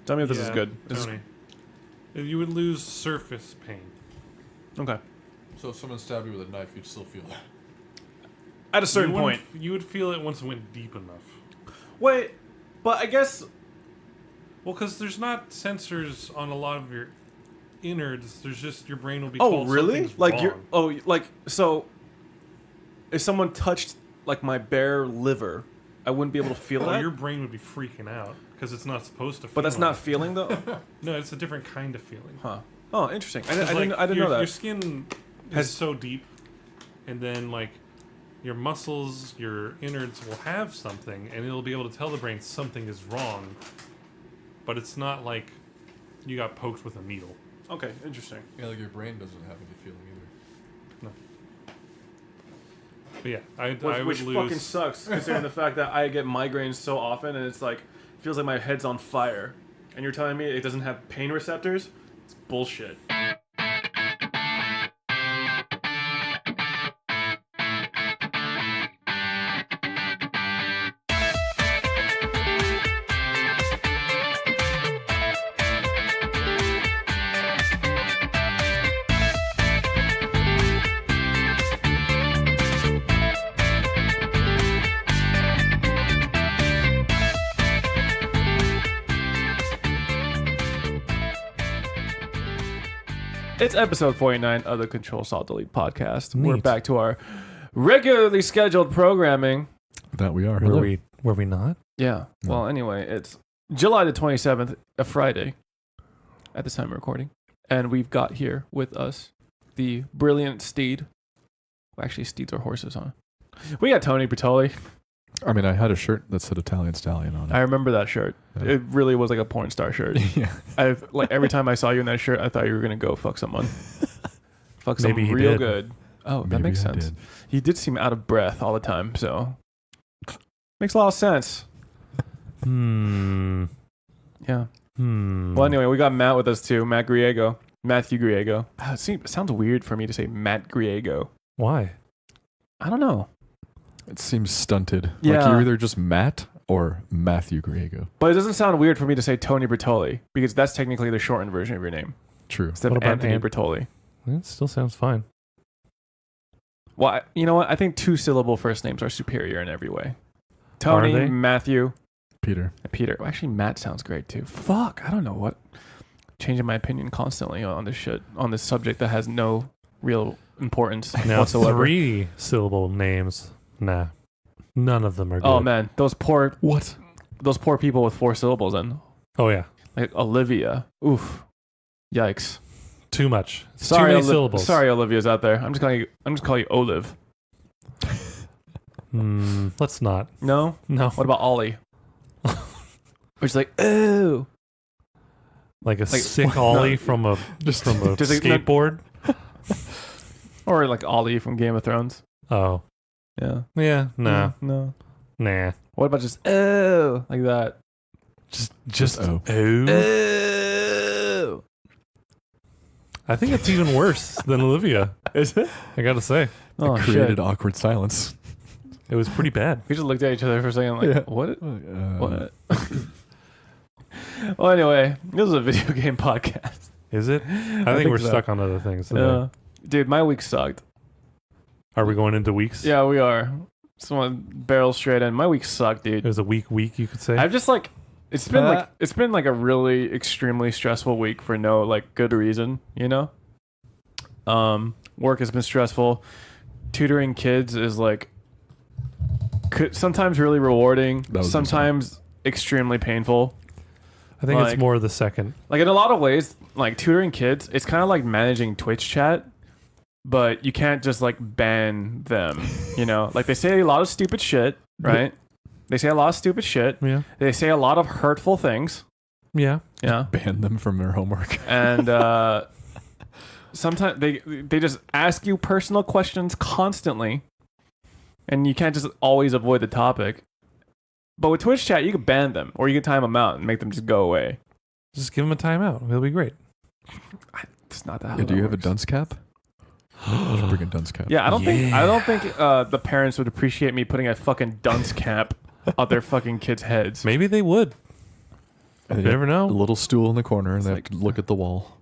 Tell me if this is good. Tony. You would lose surface pain. Okay. So if someone stabbed you with a knife, you'd still feel that. At a certain point. You would feel it once it went deep enough. Wait, but I guess... Well, because there's not sensors on a lot of your innards. There's just your brain will be Oh, told really? something's Like, wrong. so... If someone touched, like, my bare liver, I wouldn't be able to feel that? Your brain would be freaking out, because it's not supposed to feel But that's not like feeling, though? No, it's a different kind of feeling. Huh. Oh, interesting. I didn't Your know that. skin is so deep, and then, like, your muscles, your innards will have something, and it'll be able to tell the brain something is wrong, but it's not like you got poked with a needle. Okay, interesting. Yeah, like your brain doesn't have any feeling either. No. But yeah, I would Which lose. fucking sucks, considering the fact that I get migraines so often, and it's like, feels like my head's on fire. And you're telling me it doesn't have pain receptors? It's bullshit. It's episode 49 of the Ctrl-Alt-Delete podcast. Neat. We're back to our regularly scheduled programming. That we are. Were we not? Yeah. No. Well, anyway, it's July the 27th, a Friday, at this time of recording. And we've got here with us the brilliant Steed. Well, actually, Steeds are horses, huh? We got Tony Brattoli. I mean, I had a shirt that said Italian Stallion on it. I remember that shirt. Yeah. It really was like a porn star shirt. Yeah. Like every time I saw you in that shirt, I thought you were gonna go fuck someone. Fuck someone Maybe he real did. good. Oh, that Maybe makes I sense. did. He did seem out of breath all the time, so makes a lot of sense. Yeah. Well, anyway, we got Matt with us too. Matthew Griego. It sounds weird for me to say Matt Griego. Why? I don't know, It seems stunted. Like Yeah. you're either just Matt or Matthew Griego. but it doesn't sound weird for me to say Tony Brattoli because that's technically the shortened version of your name True. instead What of about Anthony Brattoli. It still sounds fine. Well, you know what? I think 2-syllable first names are superior in every way. Are Tony, they? Matthew, Peter. and Peter. Well, actually, Matt sounds great too. Fuck, I don't know what. Changing my opinion constantly on this shit, on this subject that has no real importance Now, whatsoever. 3-syllable names. Nah. None of them are good. Oh man, those poor people with 4 syllables in, Oh, yeah. like Olivia. Oof, yikes. Too much. It's Sorry, too many syllables. Sorry, Olivia's out there. I'm just calling you Olive. Let's not. No, No. what about Ollie? Which is like, oh, Like a Like, sick ollie from a just like- skateboard? or like Ollie from Game of Thrones. Oh. Yeah. Yeah. Nah. No. Nah. What about just oh like that? Just oh. Oh. I think it's even worse than Olivia. Is it? I gotta say. Oh Created shit. awkward silence. It was pretty bad. We just looked at each other for a second like, Yeah. what? What? Well, anyway, this is a video game podcast. Is it? I think we're so. stuck on other things today. Yeah. Dude, my week sucked. Are we going into weeks? Yeah, we are. Someone barrel straight in. My week sucked, It dude. was a weak week, you could say. I've just like it's been like a really extremely stressful week for no like good reason, you know? Work has been stressful. Tutoring kids is like sometimes really rewarding, sometimes extremely painful. I think like- it's more the second. Like in a lot of ways, like tutoring kids, it's kind of like managing Twitch chat, but you can't just like ban them, you know? Like they say a lot of stupid shit, right? They say a lot of stupid shit. Yeah. They say a lot of hurtful things. Yeah. Yeah. Ban them from their homework. And sometimes they just ask you personal questions constantly, and you can't just always avoid the topic. But with Twitch chat, you can ban them, or you can time them out and make them just go away. Just give him a timeout. It'll be great. It's not that. Yeah, do you have a dunce cap? I should bring a dunce cap. Yeah, I don't think the parents would appreciate me putting a fucking dunce cap on their fucking kids' heads. Maybe they would. And You they never got know. a little stool in the corner, and It's they like- have to look at the wall.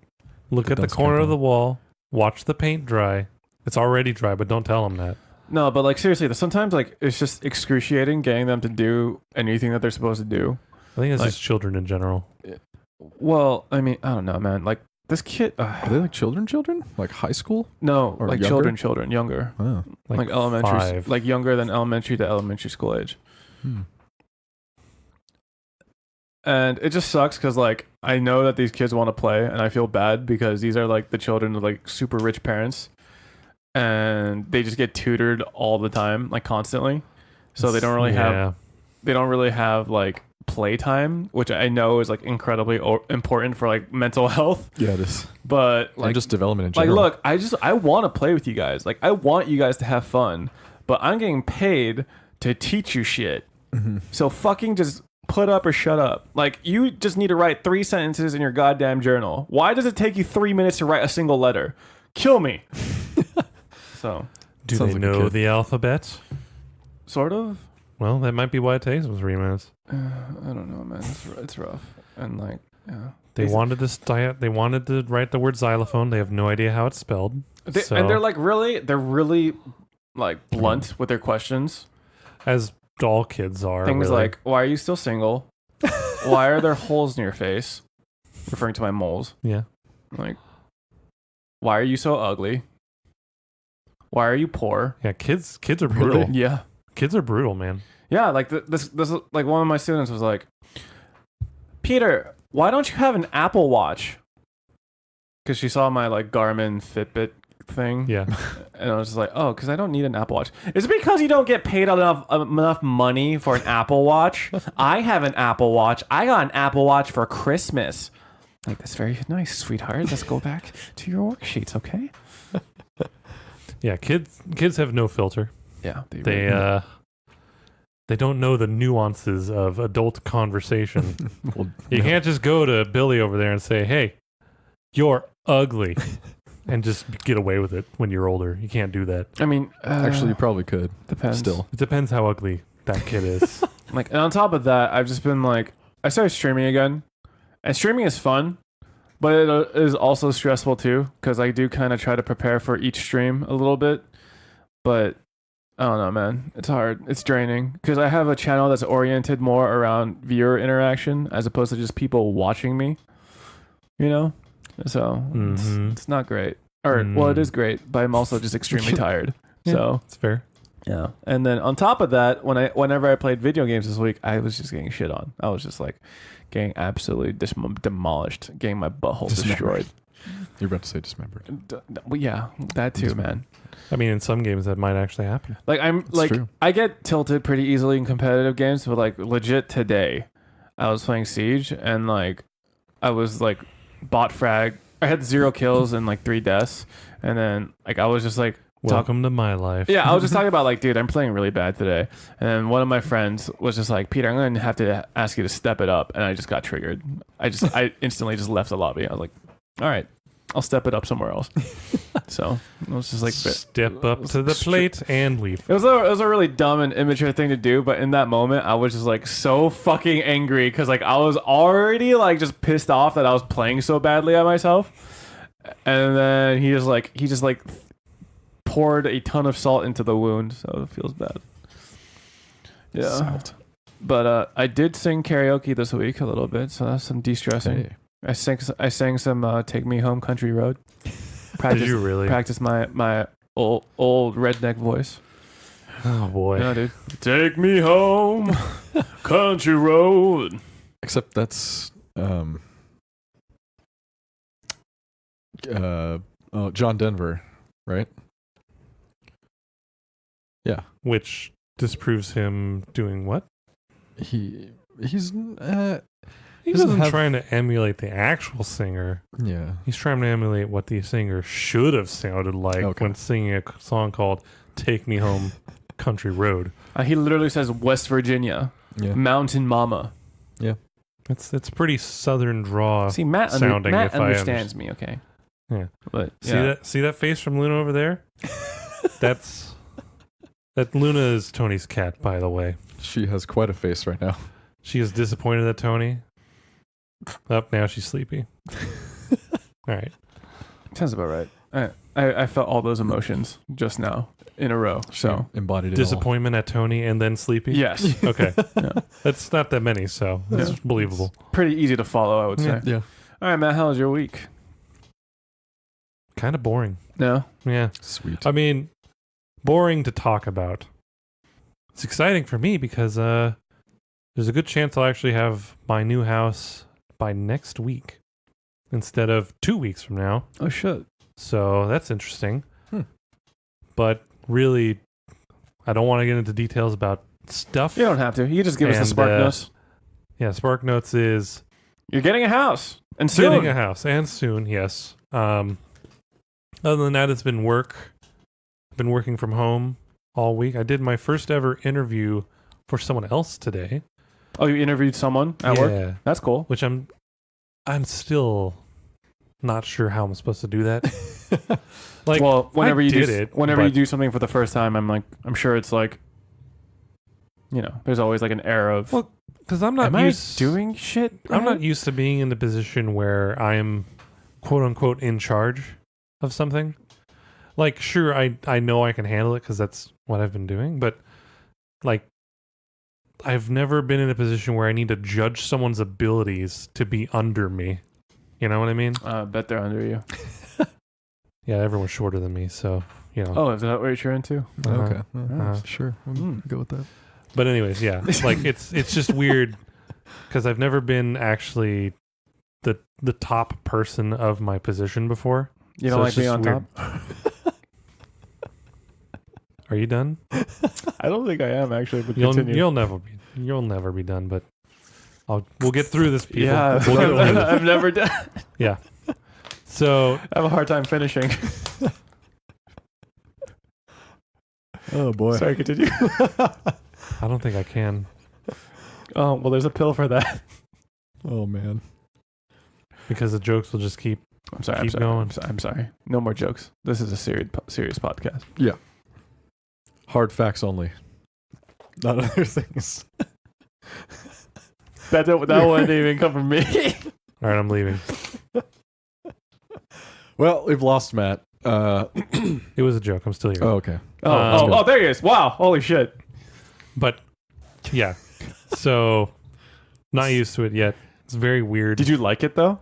Look at the Dunce corner cap of the on. wall. Watch the paint dry. It's already dry, but don't tell them that. No, but like seriously, sometimes like it's just excruciating getting them to do anything that they're supposed to do. I think it's Like- just children in general. Well, I mean, I don't know, man. Like this kid, Are they like children? Like high school? no, Or like younger? children, younger, Oh. like elementary, 5. like younger than elementary to elementary school age. Hmm. And it just sucks because like I know that these kids want to play, and I feel bad because these are like the children of like super rich parents, and they just get tutored all the time, like constantly. So they don't really have like playtime, which I know is like incredibly important for like mental health. Yeah, it is. But like And just development in like general. look, I want to play with you guys. Like I want you guys to have fun, but I'm getting paid to teach you shit. Mm-hmm. So fucking just put up or shut up. Like you just need to write 3 sentences in your goddamn journal. Why does it take you 3 minutes to write a single letter? Kill me. So Do Sounds they like a know kid. the alphabet? sort of. Well, that might be why it takes them 3 minutes. I don't know, man. It's rough. And like, yeah. They These- wanted this diet. They wanted to write the word xylophone. They have no idea how it's spelled. So, And they're really like blunt with their questions. as all kids are. Things really. like, why are you still single? Why are there holes in your face? Referring to my moles. yeah, Like, why are you so ugly? Why are you poor? yeah. Kids are Really? brutal. Yeah. Kids are brutal, man. Yeah, like this like one of my students was like, Peter, why don't you have an Apple Watch? Because she saw my like Garmin Fitbit thing. Yeah, And I was just like, oh, because I don't need an Apple Watch. Is it because you don't get paid enough money for an Apple Watch? I have an Apple Watch. I got an Apple Watch for Christmas. Like, that's very nice, sweetheart. Let's go back to your worksheets, okay? yeah. Kids have no filter. Yeah. They don't know the nuances of adult conversation. Well, You no. can't just go to Billy over there and say, "Hey, you're ugly," and just get away with it when you're older. You can't do that. I mean, Actually, you probably could. depends. Still. It depends how ugly that kid is. Like, and on top of that, I've just been like, I started streaming again, and streaming is fun, but it is also stressful too because I do kind of try to prepare for each stream a little bit, but I don't know, man. It's hard. It's draining because I have a channel that's oriented more around viewer interaction as opposed to just people watching me. You know, so Mhm. it's not great. Or well, it is great, but I'm also just extremely tired. Yeah. So It's fair. yeah. And then on top of that, whenever I played video games this week, I was just getting shit on. I was just like getting absolutely demolished, getting my butthole Dismembered. destroyed. You're about to say dismembered. Well, yeah, that too, man. I mean, in some games that might actually happen. Like It's true. I get tilted pretty easily in competitive games, but like legit today, I was playing Siege and like I was like bot frag. I had 0 kills and like 3 deaths, and then like I was just like Welcome to my life. yeah, I was just talking about like, dude, I'm playing really bad today. And then one of my friends was just like, Peter, I'm going to have to ask you to step it up. And I just got triggered. I instantly just left the lobby. I was like, all right, I'll step it up somewhere else. So it was just like, Step up to the plate and leave. it was a really dumb and immature thing to do. But in that moment, I was just like so fucking angry because like I was already like just pissed off that I was playing so badly at myself. And then he just like poured a ton of salt into the wound, so it feels bad. Yeah. Salt. But I did sing karaoke this week a little bit, so that's some de-stressing. Hey. I sang some "Take Me Home, Country Road." Did you really? Practice my old redneck voice? Oh boy. Yeah, dude. Take me home, country road. Except that's John Denver, right? Yeah. Which disproves him doing what? He's He Doesn't wasn't have- trying to emulate the actual singer. yeah. He's trying to emulate what the singer should have sounded like Okay. when singing a song called "Take Me Home, Country Road." He literally says West Virginia, Yeah. Mountain Mama. It's pretty southern draw. See, Matt sounding, Matt if I understands me, okay? Yeah. But See that face from Luna over there? That Luna is Tony's cat, by the way. She has quite a face right now. She is disappointed at Tony. Up now she's sleepy. All right. Sounds about right. I felt all those emotions just now in a row. So embodied it disappointment at Tony and then sleepy. yes, Okay. Yeah. That's not that many, so that's Yeah. believable. pretty easy to follow, I would say. all. Yeah. All right, Matt, how was your week? Kind of boring. No, Yeah. Sweet. I mean, boring to talk about. It's exciting for me because there's a good chance I'll actually have my new house by next week instead of 2 weeks from now. oh shit. So that's interesting. But really, I don't want to get into details about stuff. You don't have to. You can just give us the And, spark notes. Yeah, Spark Notes is You're getting a house, and soon. getting a house, and soon, yes. Other than that, it's been work. I've been working from home all week. I did my first ever interview for someone else today. Oh, you interviewed someone at work? That's cool. Which I'm still not sure how I'm supposed to do that. Like, well, whenever I you did do it, whenever you but- do something for the first time, I'm sure it's like, there's always like an air of, Well, because I'm not am I used doing shit? I'm right? not used to being in the position where I'm quote unquote in charge of something. Like, sure, I know I can handle it because that's what I've been doing, but like, I've never been in a position where I need to judge someone's abilities to be under me. You know what I mean? Bet they're under you. Yeah, everyone's shorter than me, so you know. Oh, is that what you're into? Uh-huh. Okay. Uh-huh. Sure. We'll go with that. But anyways, yeah, like it's just weird because I've never been actually the top person of my position before. You don't So like it's being just on weird. top? Are you done? I don't think I am actually, but You'll continue. you'll never be done, but we'll get through this, people. Yeah, We'll get through this. I've never done. Yeah. So I have a hard time finishing. Oh boy. Sorry, continue. I don't think I can Oh, well, there's a pill for that. Oh man. because the jokes will just keep. I'm sorry. Keep I'm sorry. going. I'm sorry. No more jokes. This is a serious podcast. Hard facts only. Not other things. That wouldn't even come from me. All right, I'm leaving. Well, we've lost Matt. It was a joke. I'm still here. Oh, okay. Oh, there he is. Wow. Holy shit. But yeah, so not used to it yet. It's very weird. Did you like it though?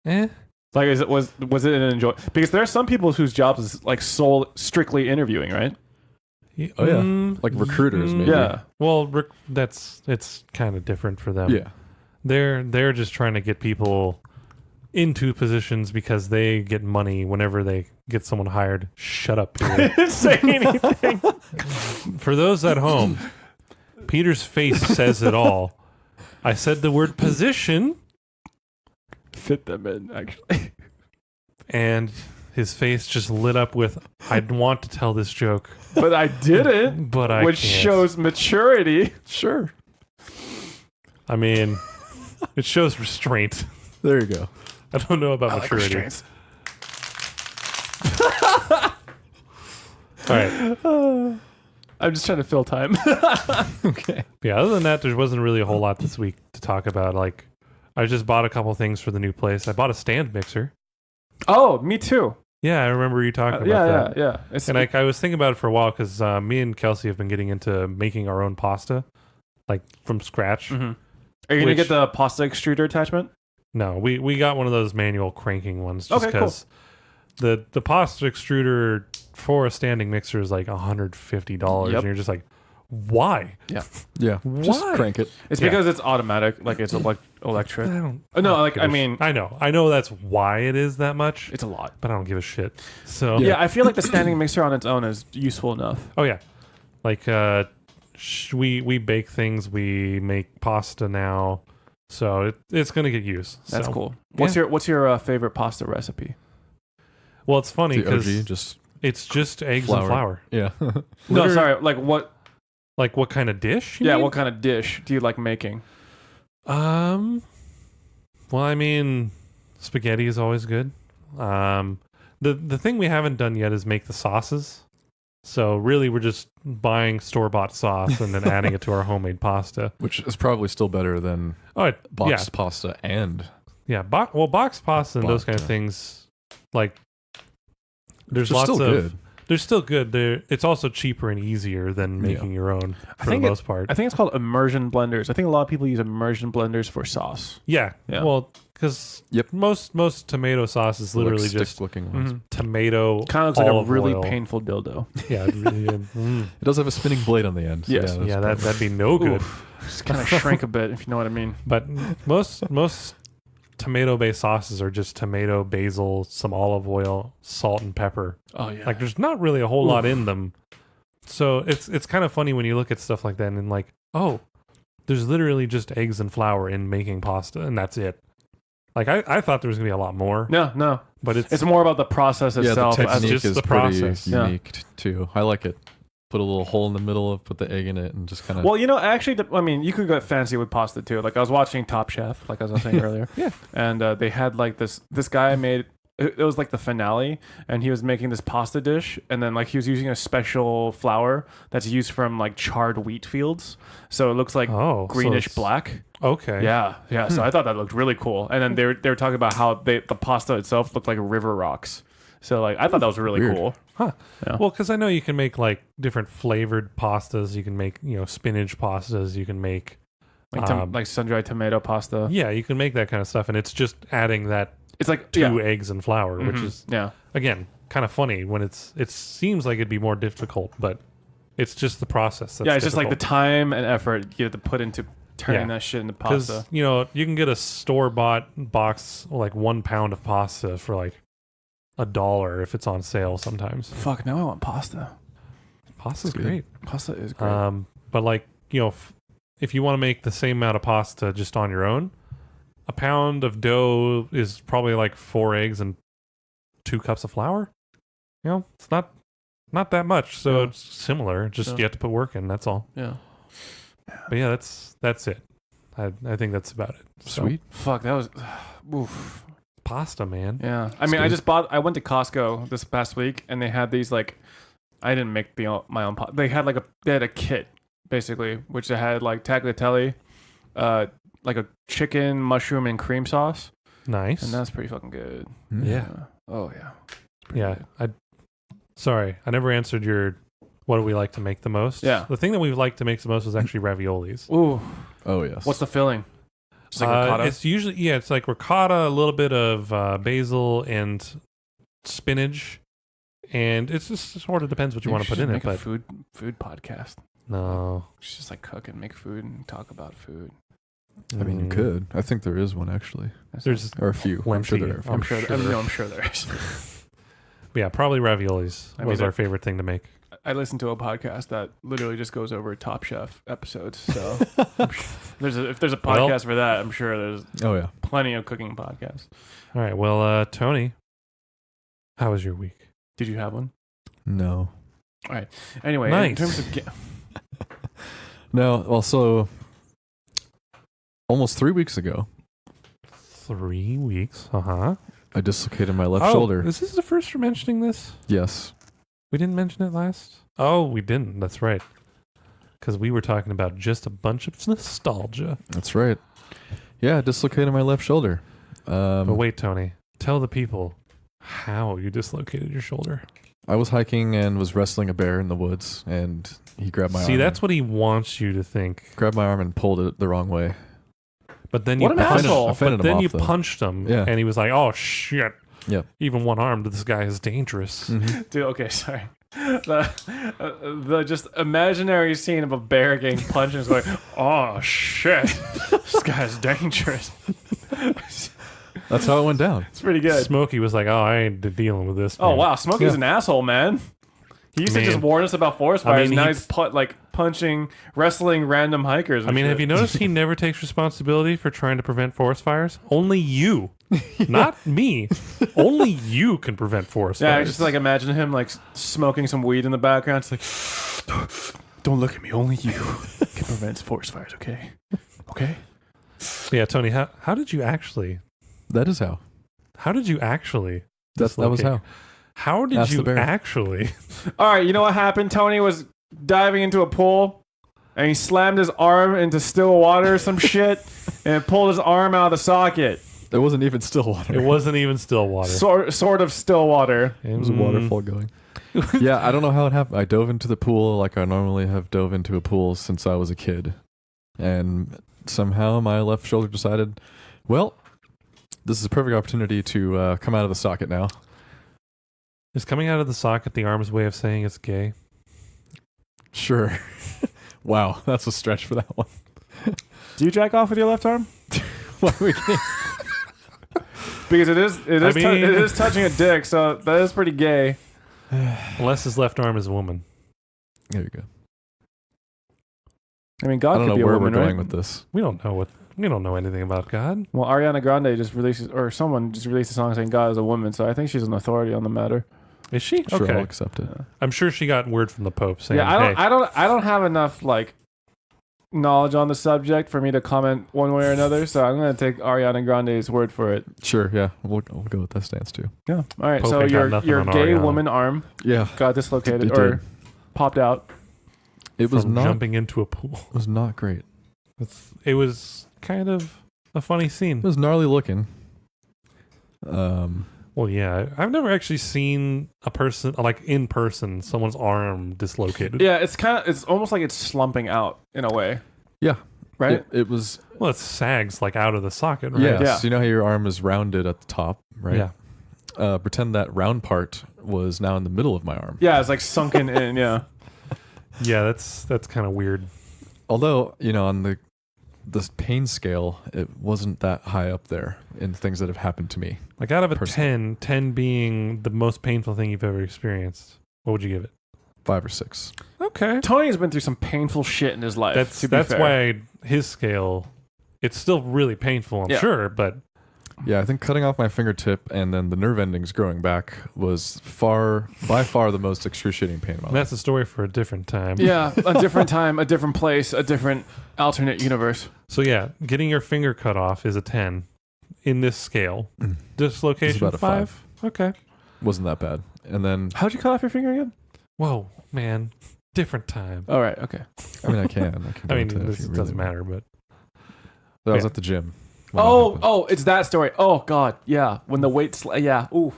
Eh? Like, was it an enjoy? Because there are some people whose jobs is like strictly interviewing, right? Oh, yeah. Like recruiters, maybe. Yeah. Well, it's kind of different for them. Yeah. They're just trying to get people into positions because they get money whenever they get someone hired. Shut up, Peter. Didn't say anything. For those at home, Peter's face says it all. I said the word position, Fit them in, actually. and his face just lit up with, I want to tell this joke, But I did it, but I which can't. shows maturity. Sure. I mean, it shows restraint. There you go. I don't know about I like maturity. restraints. All right. I'm just trying to fill time. Okay. Yeah, other than that, there wasn't really a whole lot this week to talk about. Like, I just bought a couple things for the new place. I bought a stand mixer. Oh, me too. Yeah, I remember you talking about that. Yeah. It's, And I was thinking about it for a while because me and Kelsey have been getting into making our own pasta, like from scratch. Mhm. Are you gonna get the pasta extruder attachment? No, we got one of those manual cranking ones just Okay, cool. because the pasta extruder for a standing mixer is like $150, Yep. and you're just like, why? Yeah. Why? Just crank it. It's Yeah. because it's automatic, like it's electric. I don't. No, I like don't I give a mean, I know that's why it is that much, it's a lot. but I don't give a shit. So Yeah, I feel like the standing mixer on its own is useful enough. oh yeah, like we bake things, we make pasta now, so it's gonna get used. That's So, cool. yeah. What's your favorite pasta recipe? Well, it's funny The OG, because just it's just eggs flour. and flour. yeah. No, Literally- sorry. Like what? Like what kind of dish? you Yeah, mean? what kind of dish do you like making? Well, I mean, spaghetti is always good. The thing we haven't done yet is make the sauces. So really, we're just buying store-bought sauce and then adding it to our homemade pasta. Which is probably still better than Oh, boxed pasta and boxed pasta and those kind of Vodka. things. Like, there's They're lots still of. good. They're still good. It's also cheaper and easier than making your own for the most part. I think it's called immersion blenders. I think a lot of people use immersion blenders for sauce. Yeah. Yeah. Well, because most tomato sauce is literally Like just stick-looking ones. tomato. Kind of looks like a olive really oil. painful dildo. Yeah. It really, It does have a spinning blade on the end. So Yes. that's that'd be no good. Just kind of shrink a bit, if you know what I mean. But most tomato-based sauces are just tomato, basil, some olive oil, salt, and pepper. Oh yeah. Like, there's not really a whole lot in them. So it's kind of funny when you look at stuff like that and like, oh, there's literally just eggs and flour in making pasta, and that's it. Like, I thought there was gonna be a lot more. No. But It's more about the process Yeah, itself. the as technique just is the pretty process. Yeah. unique too. I like it. Put a little hole in the middle, put the egg in it, and just kind of. Well, actually, I mean, you could get fancy with pasta too. Like I was watching Top Chef, like I was saying earlier. Yeah. And they had like this guy made. It was like the finale, and he was making this pasta dish, and then like he was using a special flour that's used from like charred wheat fields, so it looks like so greenish it's- black. Okay. Yeah. So I thought that looked really cool. And then they were talking about how the pasta itself looked like river rocks. So like I thought that was really Weird. cool. Huh. Yeah. Well, because I know you can make like different flavored pastas. You can make spinach pastas. You can make Like sun-dried tomato pasta. yeah, you can make that kind of stuff, and it's just adding that It's like two eggs and flour, which Mhm. is yeah. again kind of funny when it seems like it'd be more difficult, but it's just the process. That's It's just like the difficult. time and effort you have to put into turning Yeah. that shit into Because pasta. you can get a store bought box like 1 pound of pasta for like $1 if it's on sale sometimes. Fuck, now I want pasta. Pasta's It's good. great. Pasta is great. But like if you want to make the same amount of pasta just on your own, a pound of dough is probably like 4 eggs and 2 cups of flour. It's not that much, so Yeah. it's similar. Just Yeah. you have to put work in. That's all. Yeah. But yeah, that's it. I think that's about it. So, Sweet. Fuck, that was oof. pasta, man. Yeah. I mean, I went to Costco this past week and they had these like I didn't make my own pasta. They had a kit basically, which they had like tagliatelle, like a chicken, mushroom, and cream sauce, Nice. and that's pretty fucking good. Yeah. Oh yeah. It's pretty Yeah. good. Sorry, I never answered your. What do we like to make the most? Yeah. The thing that we like to make the most was actually raviolis. Ooh. Oh yes. What's the filling? Just like ricotta. It's usually it's like ricotta, a little bit of basil and spinach, and it's just sort of depends what you want to put in it. Make a But food podcast. no, It's just like cook and make food and talk about food. I mean, you could. I think there is one actually, There's or a few. I'm sure plenty. there are. a few. I'm sure. I'm sure there is. yeah, probably raviolis I was mean, our favorite thing to make. I listened to a podcast that literally just goes over Top Chef episodes. So if there's a podcast Well- for that, I'm sure there's Oh yeah. plenty of cooking podcasts. All right, well, Tony, how was your week? Did you have one? No. Anyway, in Nice. terms of No. Well, so almost 3 weeks ago, 3 weeks. Uh-huh. I dislocated my left shoulder. Is this the first for mentioning this? Yes. We didn't mention it last? Oh, we didn't. That's right. Because we were talking about just a bunch of nostalgia. That's right. Yeah, I dislocated my left shoulder. But wait, Tony, tell the people how you dislocated your shoulder. I was hiking and was wrestling a bear in the woods, and he grabbed my arm. See, that's what he wants you to think. grabbed my arm and pulled it the wrong way. But then What you an punched, asshole. Offended but him then off, you though. punched him, Yeah. and he was like, "Oh shit! Yep. Even one armed, this guy is dangerous." Mhm. dude, okay, sorry. The just imaginary scene of a bear getting punched and is going, oh shit, this guy's dangerous. That's how it went down. It's pretty good. Smokey was like, "Oh, I ain't dealing with this." Oh man." wow, Smokey's Yeah. an asshole, man. He used to Man. just warn us about forest I fires. mean, Now he's- he's punching, wrestling random hikers. I mean, have you noticed he never takes responsibility for trying to prevent forest fires? Only you, not me. Only you can prevent forest Yeah, I fires. just like imagine him like smoking some weed in the background. It's like, don't look at me. Only you can prevent forest fires. Okay, okay. Yeah, Tony, how did you actually? That is how. How did you actually? That was dislocate? how. How did Ask the you bear. actually? All right, you know what happened? Tony was diving into a pool, and he slammed his arm into still water or some shit, and it pulled his arm out of the socket. It wasn't even still water. It wasn't even still water. Sort of still water. It was a waterfall going. Yeah, I don't know how it happened. I dove into the pool like I normally have dove into a pool since I was a kid. And somehow my left shoulder decided, well, this is a perfect opportunity to come out of the socket now. Is coming out of the socket the arm's way of saying it's gay? Sure. Wow, that's a stretch for that one. Do you jack off with your left arm? Why are we getting... Because it is I mean- it is touching a dick, so that is pretty gay. Unless his left arm is a woman. There you go. I mean, I God don't could know be a where woman, we're going right? with this. We don't know anything about God. Well, Ariana Grande just releases, or someone just released a song saying God is a woman, so I think she's an authority on the matter. Is she? Sure, Okay. I'll accept it. I'm sure she got word from the Pope saying, Yeah, hey, I don't have enough like knowledge on the subject for me to comment one way or another, so I'm gonna take Ariana Grande's word for it. Sure, yeah. We'll go with that stance too. Yeah. All right. Pope So ain't got your nothing your on gay Ariana. woman arm Yeah. got dislocated It or did. popped out. It was from not jumping into a pool. It was not great. It was kind of a funny scene. It was gnarly looking. Well, yeah, I've never actually seen a person like in person someone's arm dislocated. Yeah, it's almost like it's slumping out in a way. Yeah. Right. It was Well, it sags like out of the socket, right? yes. Yeah. You know how your arm is rounded at the top, right? Yeah. Pretend that round part was now in the middle of my arm. Yeah, it's like sunken in. Yeah. Yeah, that's kind of weird. Although, on the pain scale, it wasn't that high up there in things that have happened to me. Like out of a Personally. 10 being the most painful thing you've ever experienced, what would you give it? 5 or 6. Okay. Tony's been through some painful shit in his life. That's why his scale, it's still really painful, I'm Yeah. sure, but Yeah, I think cutting off my fingertip and then the nerve endings growing back was by far the most excruciating pain in my life. that's a story for a different time. Yeah, a different time, a different place, a different alternate universe. So yeah, getting your finger cut off is a 10 in this scale. Mm. Dislocation It's about a 5? Okay. Wasn't that bad. And then, How'd you cut off your finger again? Whoa, man. Different time. All right. Okay. I mean, I can go I mean, into that if this you really doesn't want. matter, but I was Yeah. at the gym. when that happened. Oh, it's that story. Oh God, yeah. When the weights, yeah. Ooh.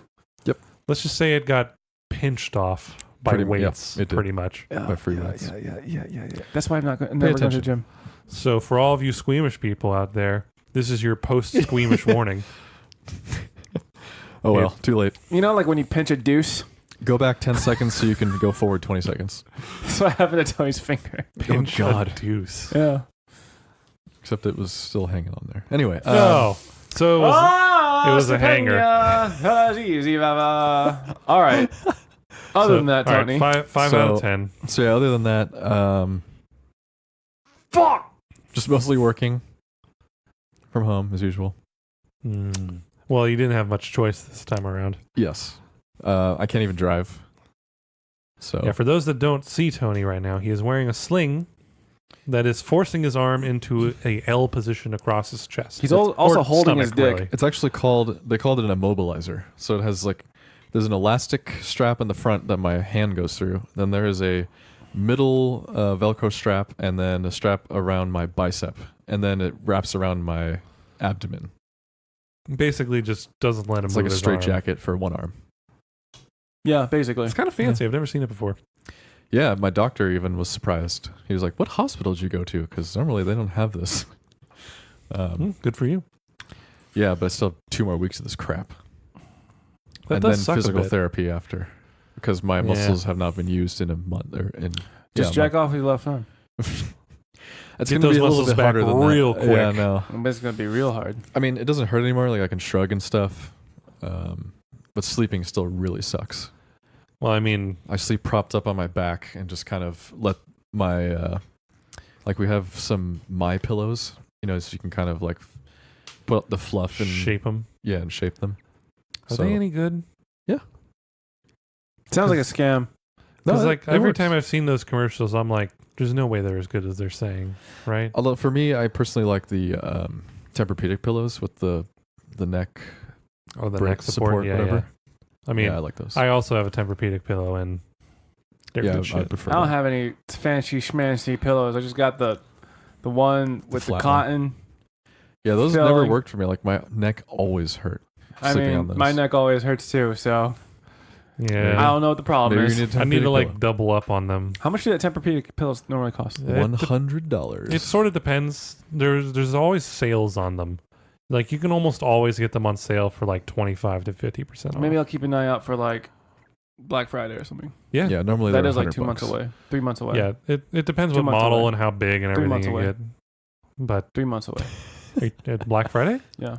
let's just say it got pinched off by Pretty- yeah, weights, it did. pretty much. Yeah, By freelance. Yeah. That's why I'm not never going to the attention. gym. So for all of you squeamish people out there, this is your post-squeamish warning. Oh well, too late. You know, like when you pinch a deuce. Go back 10 seconds so you can go forward 20 seconds. That's what happened to Tony's finger. Pinch God. a deuce. Yeah. Except it was still hanging on there. Anyway. No. So it was, it was a hanger. All right. Other so- than that, all right, Tony. five out of So- 10. So yeah, other than that, Fuck. just mostly working from home as usual. Well, you didn't have much choice this time around. Yes. I can't even drive. So Yeah, for those that don't see Tony right now, he is wearing a sling that is forcing his arm into a L position across his chest. He's also Or holding his stomach, dick. really. it's actually they called it an immobilizer. So it has there's an elastic strap in the front that my hand goes through. Then there is a middle Velcro strap and then a strap around my bicep. And then it wraps around my abdomen. Basically just doesn't let him It's move like a his straight arm. jacket for one arm. Yeah, basically. It's kind of fancy. I've never seen it before. Yeah, my doctor even was surprised. He was like, "What hospital did you go to? Because normally they don't have this." Good for you. Yeah, but I still have 2 more weeks of this crap, That and does then suck a physical bit. therapy after, because my Yeah. muscles have not been used in a month or in. Just jack off with your left arm. It's Get gonna those be a little muscles bit back harder than real that. Yeah, quick. no. It's going to be real hard. I mean, it doesn't hurt anymore. Like I can shrug and stuff, but sleeping still really sucks. Well, I mean, I sleep propped up on my back and just kind of let my like we have some my pillows, so you can kind of like put up the fluff and shape them. yeah, and shape them. Are they any good? Sounds like a scam. Because it- like it every works. time I've seen those commercials, I'm like, there's no way they're as good as they're saying, right? Although for me, I personally like the Tempur-Pedic pillows with the neck Oh, the break neck support. Yeah, whatever. I mean, yeah, I like those. I also have a Tempur-Pedic pillow, and they're yeah, good I shit. prefer. I don't that. have any fancy schmancy pillows. I just got the one with the flat one. cotton. Yeah, those never filling. worked for me. Like my neck always hurt. I sleeping mean, on those. my neck always hurts too, so Yeah. I don't know what the problem Maybe is. you need I need to Tempur-Pedic like pillow. double up on them. How much do that Tempur-Pedic pillows normally cost? $100. It sort of depends. There's always sales on them. Like you can almost always get them on sale for like 25 to 50% off. Maybe I'll keep an eye out for like Black Friday or something. Yeah. Yeah, normally That they're is like 100 2 months bucks. away, 3 months away. Yeah, it depends 2 what months model away. and how big and 3 months everything you away. get. But 3 months away. at Black Friday? Yeah.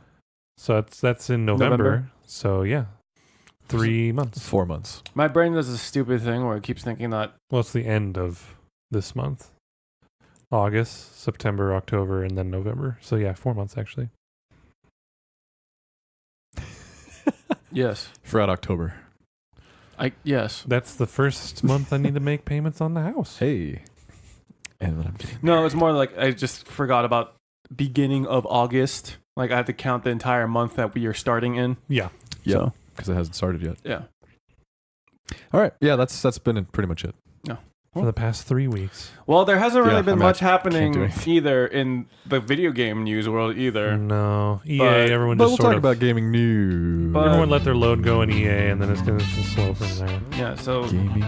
So that's in November. November. So yeah. 3 months. 4 months. My brain does this stupid thing where it keeps thinking that Well, it's the end of this month. August, September, October, and then November. So yeah, 4 months actually. yes, For October. yes. That's the first month I need to make payments on the house. Hey. And then I'm getting No, it's more like I just forgot about beginning of August. Like I have to count the entire month that we are starting in. Yeah. Yeah, So, because it hasn't started yet. yeah. All right. Yeah, that's been pretty much it. For the past 3 weeks. Well, there hasn't really Yeah, been I mean, much I can't happening do anything. either in the video game news world either. No. EA, But- everyone But just we'll sort talk of about gaming news. But- everyone let their load go in EA and then it's gonna just slow from there. Yeah, so gaming.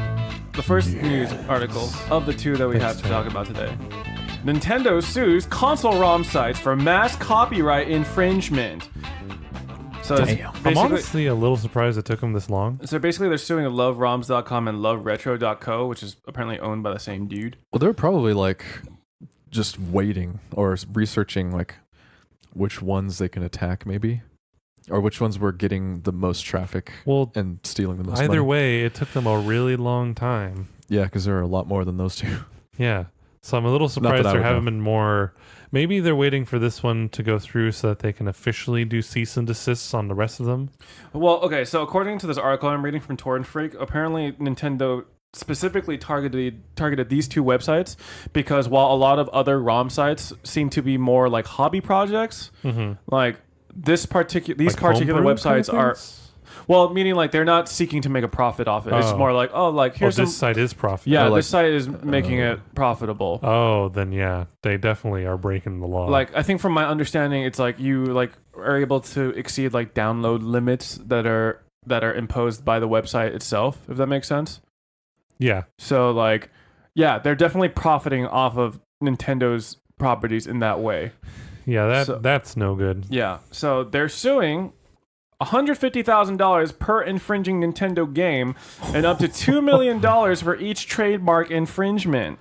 the first news article of the two that we have to talk about today. Nintendo sues console ROM sites for mass copyright infringement. So it's Damn. I'm basically, honestly a little surprised it took them this long. so basically they're suing loveroms.com and loveretro.co, which is apparently owned by the same dude. Well, they're probably like just waiting or researching like which ones they can attack, maybe, or which ones were getting the most traffic Well, and stealing the most either money. way, it took them a really long time. Yeah, because there are a lot more than those two. Yeah. So I'm a little that surprised I there would haven't know. been more. Maybe they're waiting for this one to go through so that they can officially do cease and desists on the rest of them. Well, okay, so according to this article I'm reading from Torrent Freak, apparently Nintendo specifically targeted these two websites because while a lot of other ROM sites seem to be more like hobby projects, Mm-hmm. like these particular Like websites homebrew kind of are things? well, meaning like they're not seeking to make a profit off it. It's Oh. more like, oh, like Oh, here's this some, site is profit. yeah, Or, like, this site is making it profitable. Oh, then yeah, they definitely are breaking the law. Like I think from my understanding, it's like you like are able to exceed like download limits that are imposed by the website itself, if that makes sense. yeah, So like, yeah, they're definitely profiting off of Nintendo's properties in that way. yeah, So- that's no good. Yeah. So they're suing $150,000 per infringing Nintendo game and up to $2 million for each trademark infringement.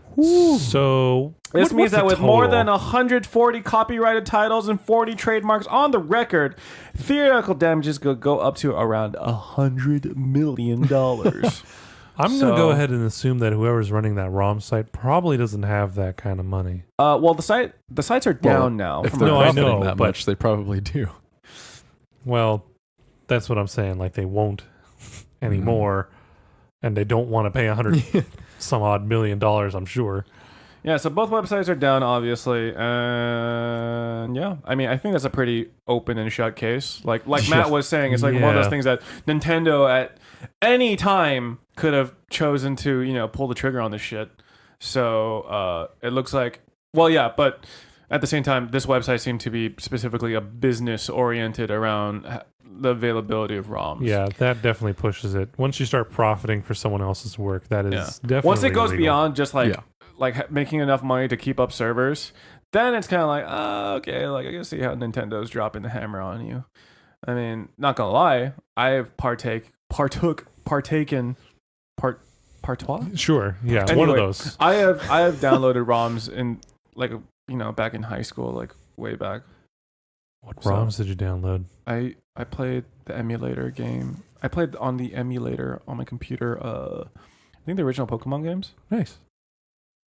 So This what- means what's that the with more total? than 140 copyrighted titles and 40 trademarks on the record, theoretical damages could go up to around $100 million. I'm so- gonna go ahead and assume that whoever's running that ROM site probably doesn't have that kind of money. Well, the sites are down now. If from they're No, what I profiting know, that but- much, they probably do. Well, that's what I'm saying. Like they won't anymore, and they don't want to pay 100 some odd $1 million. I'm sure. Yeah, so both websites are down, obviously, and yeah, I mean, I think that's a pretty open and shut case. Like Matt was saying, it's like one of those Yeah. things that Nintendo at any time could have chosen to, pull the trigger on this shit. So it looks like, well, yeah, but at the same time, this website seemed to be specifically a business oriented around the availability of ROMs. Yeah, that definitely pushes it. Once you start profiting for someone else's work, that is Yeah. definitely Once it goes illegal. beyond just like Yeah. making enough money to keep up servers, then it's kind of like, okay, like I can see how Nintendo's dropping the hammer on you. I mean, not gonna lie, I have partaken partois. Sure, yeah, one Anyway, of those. I have downloaded ROMs in like back in high school, like way back. What so- ROMs did you download? I played the emulator game. I played on the emulator on my computer. I think the original Pokemon games. Nice.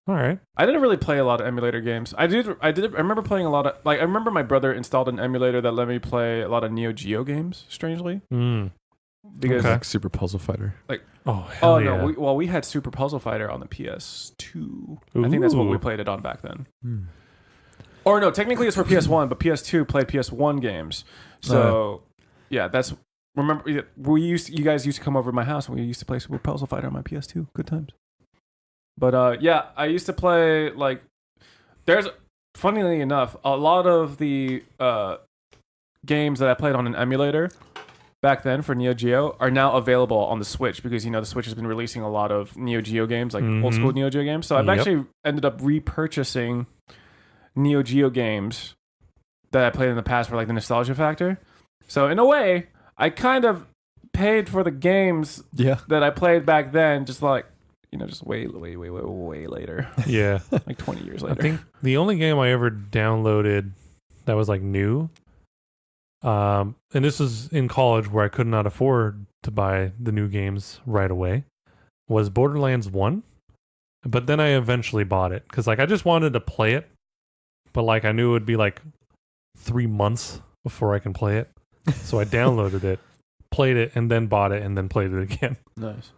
All right. I didn't really play a lot of emulator games. I remember playing a lot of I remember my brother installed an emulator that let me play a lot of Neo Geo games. Strangely, because Okay. Like Super Puzzle Fighter. Oh hell oh yeah. no, we had Super Puzzle Fighter on the PS2. I think that's what we Ooh. played it on back then. Or no, technically it's for PS1, but PS2 played PS1 games. So yeah, that's remember you guys used to come over to my house and we used to play Super Puzzle Fighter on my PS2. Good times. But yeah, I used to play like there's funnily enough a lot of the games that I played on an emulator back then for Neo Geo are now available on the Switch because the Switch has been releasing a lot of Neo Geo games, like old school Neo Geo games. So I've actually ended up repurchasing Neo Geo games that I played in the past for like the nostalgia factor. So in a way, I kind of paid for the games that I played back then, just like just way later. Yeah, like 20 years later. I think the only game I ever downloaded that was like new. And this was in college where I could not afford to buy the new games right away, was Borderlands 1. But then I eventually bought it because like I just wanted to play it, but like I knew it would be like 3 months before I can play it. So I downloaded it, played it, and then bought it and then played it again. Nice.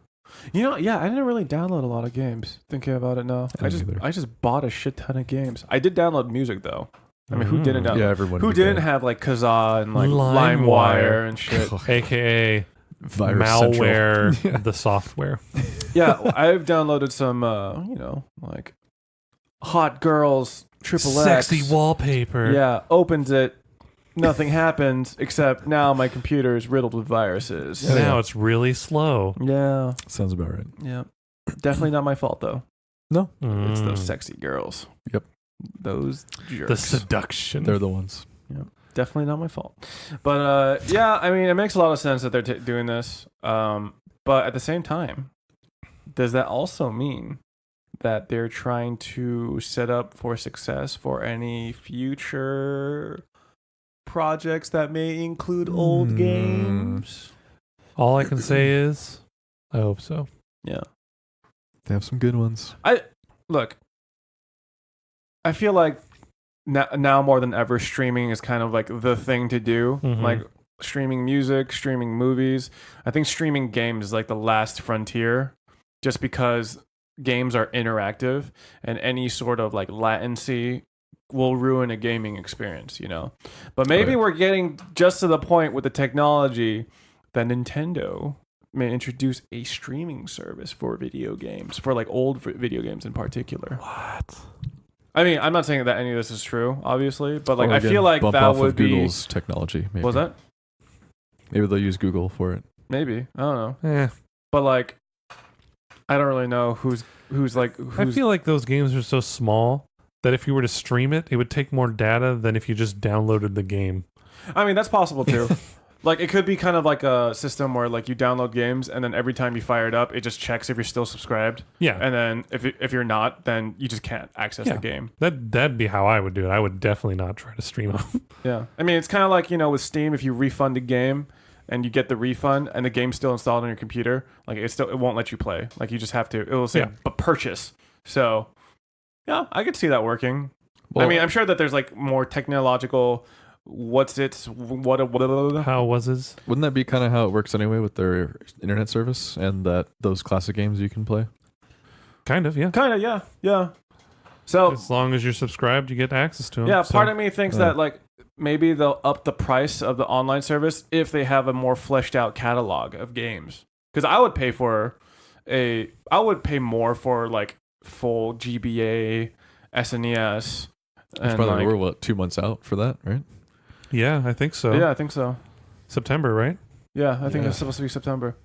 I didn't really download a lot of games. Thinking about it now, I just bought a shit ton of games. I did download music though. I mean, who didn't download? Yeah, everyone. Who didn't have like Kazaa and like LimeWire and shit, aka Virus malware, Central. the software. Yeah, I've downloaded some, like Hot Girls XXX. Sexy wallpaper. Yeah, opens it. Nothing happens except now my computer is riddled with viruses. Now it's really slow. Yeah. Sounds about right. Yeah. Definitely not my fault though. No. It's those sexy girls. Yep. Those jerks. The seduction. They're the ones. Yeah. Definitely not my fault. But yeah, I mean, it makes a lot of sense that they're doing this. But at the same time, does that also mean that they're trying to set up for success for any future projects that may include old games? All I can say is, I hope so. Yeah. They have some good ones. I feel like now more than ever, streaming is kind of like the thing to do. Like streaming music, streaming movies. I think streaming games is like the last frontier, just because games are interactive and any sort of like latency will ruin a gaming experience, But maybe we're getting just to the point with the technology that Nintendo may introduce a streaming service for video games, for like old video games in particular. What? I mean, I'm not saying that any of this is true, obviously, but like Or I again, feel like bump that off would of be. Google's technology. Maybe. What was that? Maybe they'll use Google for it. Maybe, I don't know. But like, I don't really know who's. I feel like those games are so small that if you were to stream it, it would take more data than if you just downloaded the game. I mean, that's possible too. Like, it could be kind of like a system where like you download games and then every time you fire it up, it just checks if you're still subscribed. Yeah. And then if you're not, then you just can't access the game. That'd be how I would do it. I would definitely not try to stream them. Yeah. I mean, it's kind of like, with Steam, if you refund a game and you get the refund and the game's still installed on your computer, like it won't let you play. Like you just have to, it will say, but purchase. So yeah, I could see that working. Well, I mean, I'm sure that there's like more technological, How was his? Wouldn't that be kind of how it works anyway with their internet service and that those classic games you can play? Kind of, yeah. Yeah. So as long as you're subscribed, you get access to them. Yeah, part of me thinks that like maybe they'll up the price of the online service if they have a more fleshed out catalog of games. Because I would pay more for like full GBA, SNES. It's probably we're 2 months out for that, right? Yeah, I think so. Yeah, I think so. September, right? Yeah, I think it's supposed to be September.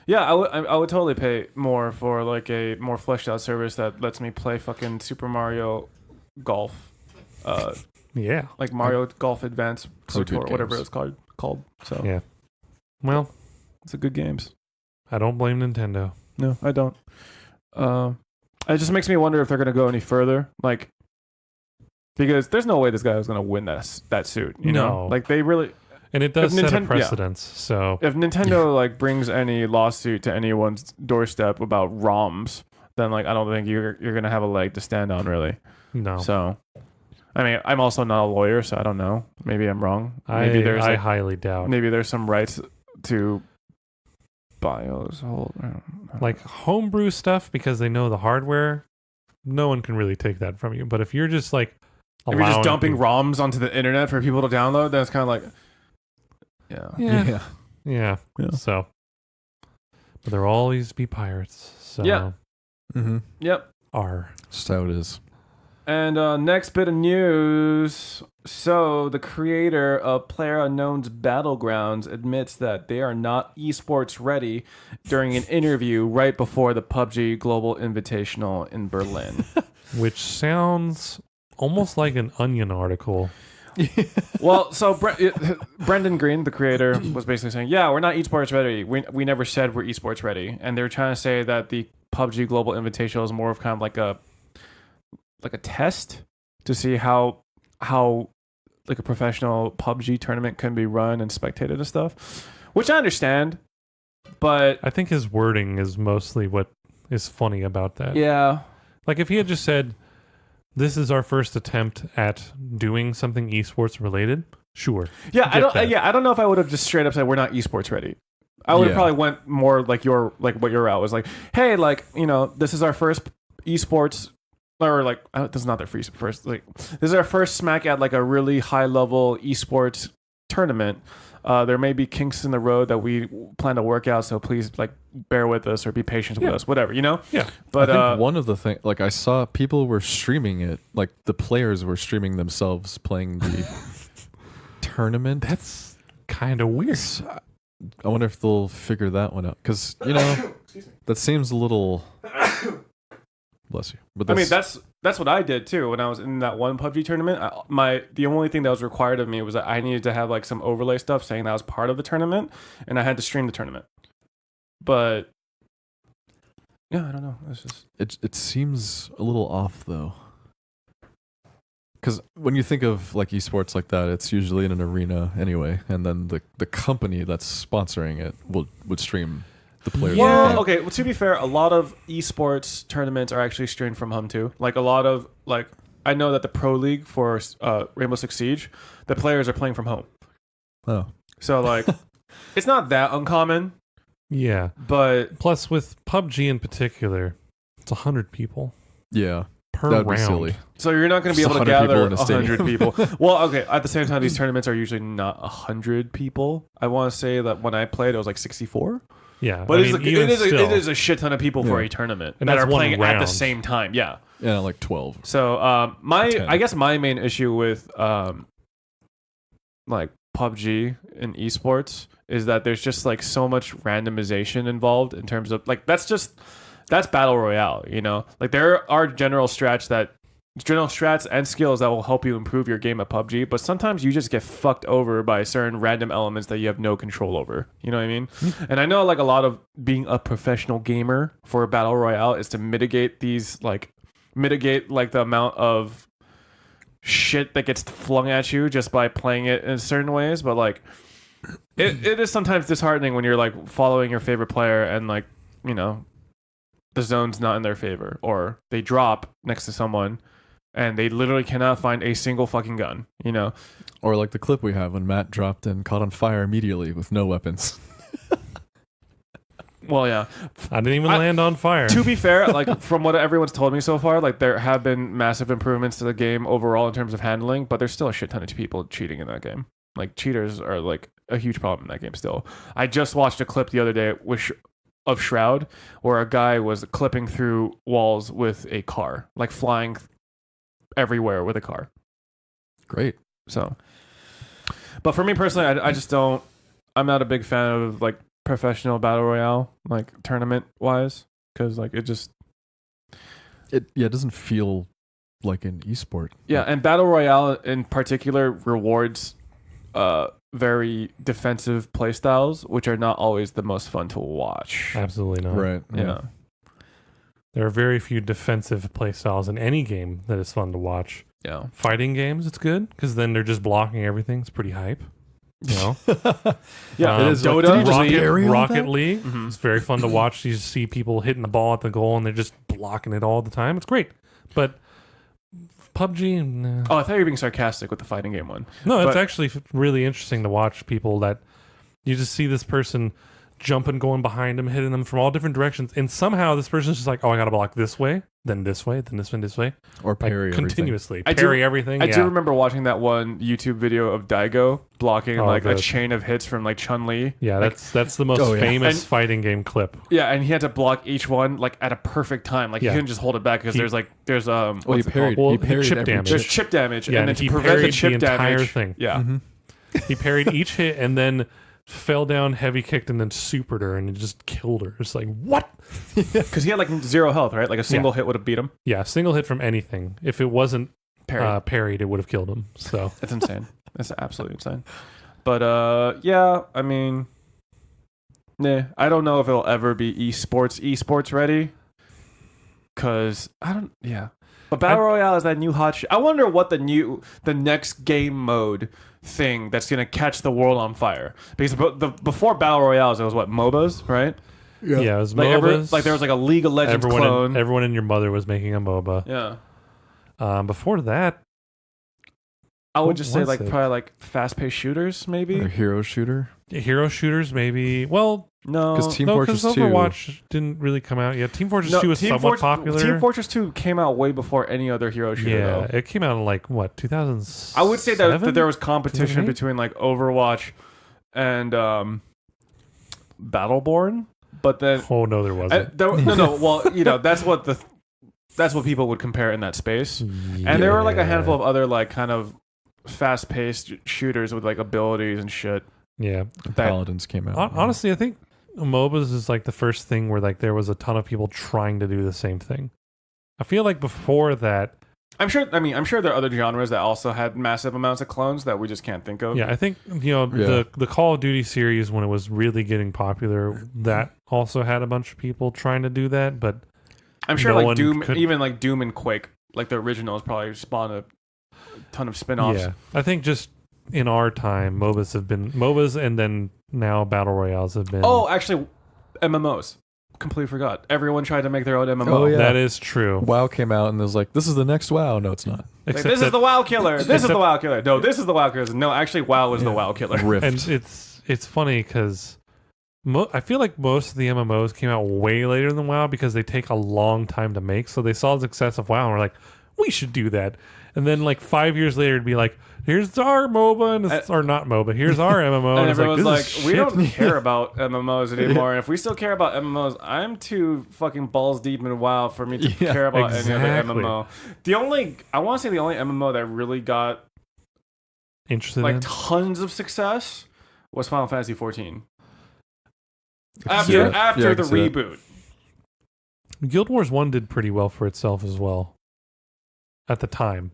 Yeah, I would totally pay more for like a more fleshed out service that lets me play fucking Super Mario Golf. Yeah. Like Mario Golf Advance Pro Tour, good whatever games. it's called. So Yeah. Well, it's a good games. I don't blame Nintendo. No, I don't. It just makes me wonder if they're gonna go any further, like, because there's no way this guy was gonna win that suit. You know, like they really. And it does set a Nintendo- precedence. So If Nintendo like brings any lawsuit to anyone's doorstep about ROMs, then like I don't think you're gonna have a leg to stand on, really. no. So, I mean, I'm also not a lawyer, so I don't know. Maybe I'm wrong. Maybe I highly doubt. Maybe there's some rights to BIOS. Like homebrew stuff, because they know the hardware, no one can really take that from you. But if you're just like if you're just dumping ROMs onto the internet for people to download, then it's kind of like, yeah. Yeah. Yeah. So, but there'll always be pirates. So, Yeah. Mm-hmm. Yep. Just how it is. And next bit of news. So, the creator of PlayerUnknown's Battlegrounds admits that they are not esports ready during an interview right before the PUBG Global Invitational in Berlin. which sounds almost like an Onion article. Well, so Brendan Green, the creator, was basically saying, yeah, we're not esports ready. We never said we're esports ready. And they're trying to say that the PUBG Global Invitational is more of kind of like a test to see how like a professional PUBG tournament can be run and spectated and stuff, which I understand, but I think his wording is mostly what is funny about that. yeah, Like if he had just said, "This is our first attempt at doing something esports related," sure. yeah, I Get that. don't know if I would have just straight up said we're not esports ready. I would have Yeah. probably went more like what your route was, like, hey, like, this is our first esports. Or like, this is not their first. Like, this is our first smack at like a really high level esports tournament. There may be kinks in the road that we plan to work out, so please like bear with us or be patient with us, whatever, Yeah. But I think one of the things, like I saw people were streaming it, like the players were streaming themselves playing the tournament. That's kind of weird. I wonder if they'll figure that one out because that seems a little. Bless you. But I mean, that's what I did too when I was in that one PUBG tournament. The only thing that was required of me was that I needed to have like some overlay stuff saying that I was part of the tournament, and I had to stream the tournament. But yeah, I don't know. It's just it seems a little off though. Because when you think of like esports like that, it's usually in an arena anyway, and then the company that's sponsoring it would stream the players. well, okay. Well, to be fair, a lot of esports tournaments are actually streamed from home too. Like a lot of like, I know that the Pro League for Rainbow Six Siege, the players are playing from home. Oh, So like, it's not that uncommon, Yeah. but Plus, with PUBG in particular, it's 100 people yeah, per that'd round. be silly. so you're not going to be Just able to 100 people gather in a stadium. 100 people. Well, okay. At the same time, these tournaments are usually not 100 people. I want to say that when I played, it was like 64. Yeah. But I it mean, even is still, it is a shit ton of people for Yeah. a tournament And that that's are one playing at the round. same time. Yeah. Yeah, like 12. So 10. I guess my main issue with like PUBG and esports is that there's just like so much randomization involved in terms of like that's battle royale, like there are general strats and skills that will help you improve your game at PUBG, but sometimes you just get fucked over by certain random elements that you have no control over. You know what I mean? And I know like a lot of being a professional gamer for a battle royale is to mitigate the amount of shit that gets flung at you just by playing it in certain ways, but like it is sometimes disheartening when you're like following your favorite player and like, the zone's not in their favor, or they drop next to someone and they literally cannot find a single fucking gun, Or like the clip we have when Matt dropped and caught on fire immediately with no weapons. Well, yeah. I didn't even land on fire. To be fair, like from what everyone's told me so far, like there have been massive improvements to the game overall in terms of handling, but there's still a shit ton of people cheating in that game. Like cheaters are like a huge problem in that game still. I just watched a clip the other day of Shroud where a guy was clipping through walls with a car, like flying everywhere with a car. Great. So, but for me personally, I just don't. I'm not a big fan of like professional battle royale, like tournament wise, because like it doesn't feel like an esport. yeah, and battle royale in particular rewards very defensive playstyles, which are not always the most fun to watch. Absolutely not. Right. Yeah. There are very few defensive playstyles in any game that is fun to watch. Yeah. Fighting games, it's good because then they're just blocking everything. It's pretty hype. Yeah. It is like, Dota, did you just League. carry all Rocket that? League. Mhm. It's very fun to watch. You see people hitting the ball at the goal and they're just blocking it all the time. It's great. But PUBG, nah. Oh, I thought you were being sarcastic with the fighting game one. No, it's But- actually really interesting to watch people that you just see this person jumping, going behind them, hitting them from all different directions, and somehow this person's just like, "Oh, I got to block this way," then this way, then this way, Or like parry everything. continuously I do- parry everything. I yeah. do remember watching that one YouTube video of Daigo blocking Oh, like a the- chain of hits from like Chun-Li. Yeah, Like, that's the most Oh, yeah. famous And- fighting game clip. yeah, and he had to block each one like at a perfect time. Like Yeah. he couldn't just hold it back because He- there's Well, what's he it parried. called? Well, he parried chip every damage. There's chip. chip damage, Yeah, and then and to he prevent the parried chip the entire damage, thing. yeah, Mhm. He parried each hit and then fell down, heavy kicked, and then supered her, and it just killed her. It's like, what? because he had like 0 health, right? Like a single hit would have beat him. Yeah, single hit from anything. If it wasn't Parry. parried, it would have killed him. So It's insane. That's absolutely insane. But yeah, I mean, I don't know if it'll ever be esports ready. Cause I don't, yeah. But Battle Royale is that new hot shit. I wonder what the next game mode thing that's gonna catch the world on fire. Because before Battle Royales, it was what, MOBAs, right? yeah, it was Like MOBAs. there was like a League of Legends clone. everyone and your mother was making a MOBA. Yeah. Before that, I would What just say was like it? probably like fast-paced shooters, maybe. Or hero shooter. hero shooters maybe. Well, No, 'Cause Team no, Fortress because 2. Overwatch didn't really come out yet. Team Fortress 2 was Team somewhat Fortress- popular. Team Fortress 2 came out way before any other hero shooter. yeah, Though. it came out in like what 2000. I would say that there was competition 2008? between like Overwatch and Battleborn, but then Oh no, there wasn't. no. Well, that's what people would compare in that space. And there were like a handful of other like kind of fast-paced shooters with like abilities and shit. Yeah. Paladins came out. Honestly, I think MOBAs is like the first thing where like there was a ton of people trying to do the same thing. I feel like before that, I'm sure there are other genres that also had massive amounts of clones that we just can't think of. yeah, I think the Call of Duty series when it was really getting popular, that also had a bunch of people trying to do that. But I'm sure no like one Doom, could- even like Doom and Quake, like the originals probably spawned a ton of spin-offs. yeah, I think just in our time, MOBAs, and then now battle royales have been. Oh, actually, MMOs. Completely forgot. Everyone tried to make their own MMO. Oh, yeah. that is true. WoW came out and it was like, this is the next WoW. No, it's not. Like, Except this is that- the WoW killer. This is except- the WoW killer. No, this is the WoW killer. No, actually, WoW was the Yeah. WoW killer. Rift. and it's funny because I feel like most of the MMOs came out way later than WoW because they take a long time to make. So they saw the success of WoW and were like, we should do that. And then like 5 years later, it'd be like, here's our MOBA, and it's, or not MOBA, here's our MMO. And it's like, everyone's like, this is we shit. don't care about MMOs anymore. And if we still care about MMOs, I'm too fucking balls deep in WoW for me to Yeah, care about any other exactly. MMO. I want to say the only MMO that really got Interested like in? tons of success was Final Fantasy 14. Yeah. After Yeah, I the can see that. reboot. Guild Wars 1 did pretty well for itself as well at the time.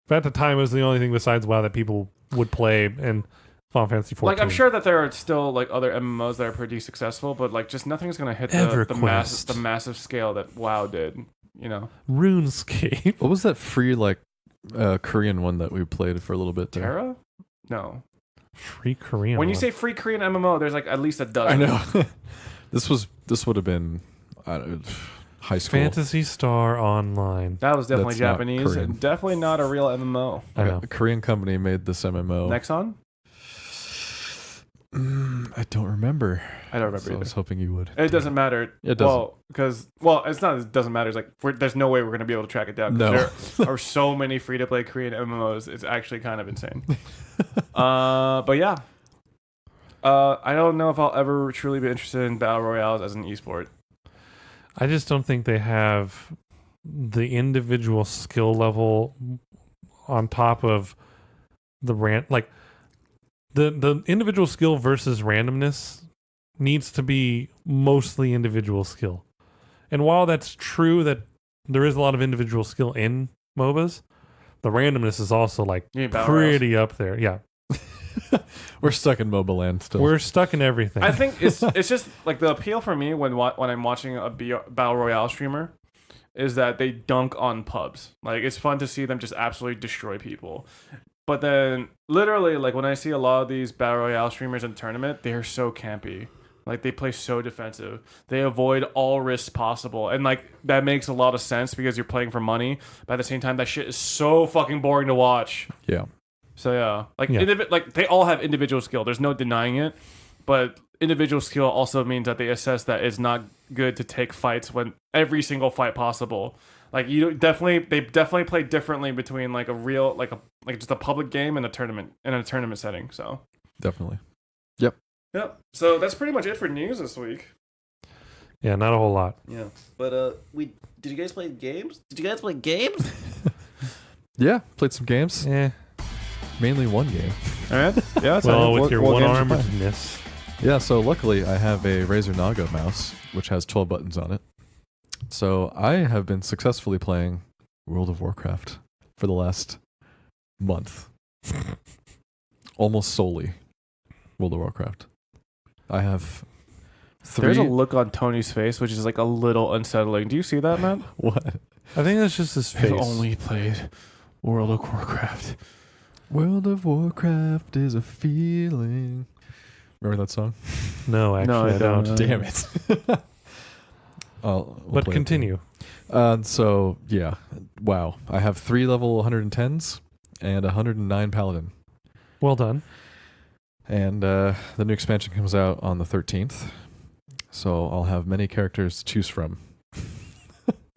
But at the time, it was the only thing besides WoW that people would play in Final Fantasy 14. Like, I'm sure that there are still like other MMOs that are pretty successful, but like just nothing's gonna hit the EverQuest. massive scale that WoW did. You know, RuneScape. What was that free like Korean one that we played for a little bit there? Terra? No. Free Korean. When you one. say free Korean MMO, there's like at least a dozen. I know. this would have been high school. Phantasy Star Online. That was definitely That's not Japanese Korean. and definitely not a real MMO. I know. A Korean company made this MMO. Nexon? I don't remember. I don't remember So I either. was hoping you would. It doesn't matter. It doesn't. Well, it's not. It doesn't matter. It's like there's no way we're gonna be able to track it down. 'Cause No. there are so many free to play Korean MMOs. It's actually kind of insane. But yeah. I don't know if I'll ever truly be interested in battle royales as an esport. I just don't think they have the individual skill level on top of the the individual skill versus randomness needs to be mostly individual skill. And while that's true that there is a lot of individual skill in MOBAs, the randomness is also like You mean battle pretty up there. Yeah. We're stuck in mobile land still. We're stuck in everything. I think it's just like the appeal for me when I'm watching a battle royale streamer is that they dunk on pubs. Like it's fun to see them just absolutely destroy people. But then literally like when I see a lot of these battle royale streamers in tournament, they're so campy. Like they play so defensive. They avoid all risks possible. And like that makes a lot of sense because you're playing for money. But at the same time that shit is so fucking boring to watch. Yeah. So yeah, like Yeah. like they all have individual skill. There's no denying it, but individual skill also means that they assess that it's not good to take fights when every single fight possible. Like they definitely play differently between like a real like just a public game and a tournament setting. So Definitely. yep. So that's pretty much it for news this week. Yeah, not a whole lot. Yeah. But did you guys play games? Yeah, played some games. Yeah. Mainly one game. All right. Yeah. That's Well, all. with your what games you one-armedness. Yeah, so luckily I have a Razer Naga mouse, which has 12 buttons on it. So I have been successfully playing World of Warcraft for the last month. Almost solely World of Warcraft. I have 3... There's a look on Tony's face which is like a little unsettling. Do you see that, man? What? I think that's just his face. I've only played World of Warcraft. World of Warcraft is a feeling. Remember that song? No, actually, I I don't. don't. Damn it. We'll But play it continue. so, yeah. Wow. I have 3 level 110s and 109 Paladin. Well done. And the new expansion comes out on the 13th. So I'll have many characters to choose from.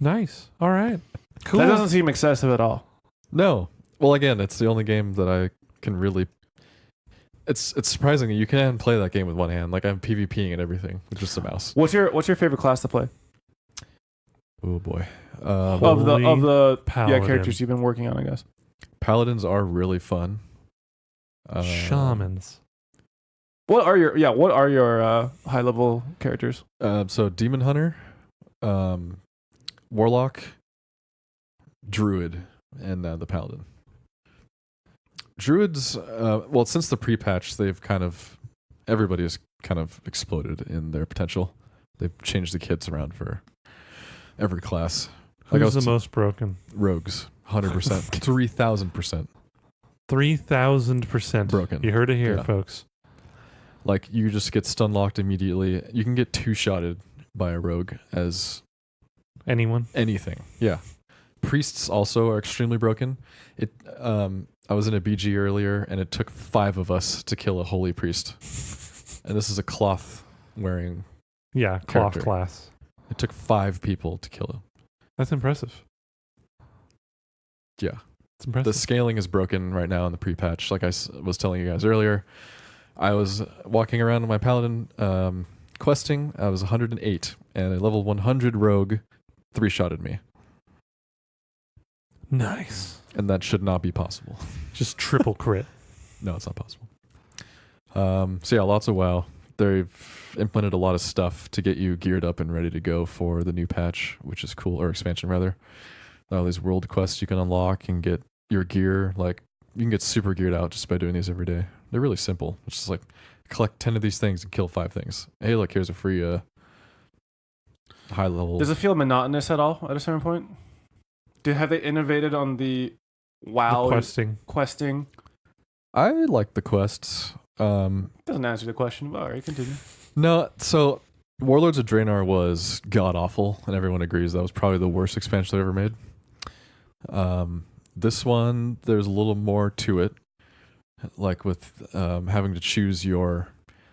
Nice. All right. Cool. That doesn't seem excessive at all. No. Well, again, it's the only game that I can really... It's surprising that you can play that game with one hand. Like, I'm PvPing and everything with just a mouse. What's your favorite class to play? Oh, boy. Of the Paladin. characters you've been working on, I guess. Paladins are really fun. Shamans. What are your high level characters? So Demon Hunter, Warlock, Druid, and the Paladin. Druids, well, since the pre-patch, everybody has kind of exploded in their potential. They've changed the kits around for every class. Who's the most broken? Rogues, 100%, 3,000%. 3,000% Broken. You heard it here, Yeah. folks. Like, you just get stun locked immediately. You can get 2-shotted by a rogue as Anyone? anything. Yeah. Priests also are extremely broken. I was in a BG earlier, and it took 5 of us to kill a holy priest. And this is a cloth wearing. Yeah, cloth Character. class. It took 5 people to kill him. That's impressive. Yeah. It's impressive. The scaling is broken right now in the pre-patch. Like I was telling you guys earlier, I was walking around with my paladin questing. I was 108, and a level 100 rogue 3-shotted me. Nice. And that should not be possible. Just triple crit. No, it's not possible. So yeah, lots of WoW. They've implemented a lot of stuff to get you geared up and ready to go for the new patch, which is cool, or expansion rather. All these world quests you can unlock and get your gear. Like, you can get super geared out just by doing these every day. They're really simple. It's just like, collect 10 of these things and kill 5 things. Hey, look, here's a free high level. Does it feel monotonous at all at a certain point? Have they innovated on the WoW The questing. I like the quests. Doesn't answer the question, but all right, continue. No, so Warlords of Draenor was god awful, and everyone agrees that was probably the worst expansion they've ever made. This one, there's a little more to it, like with having to choose your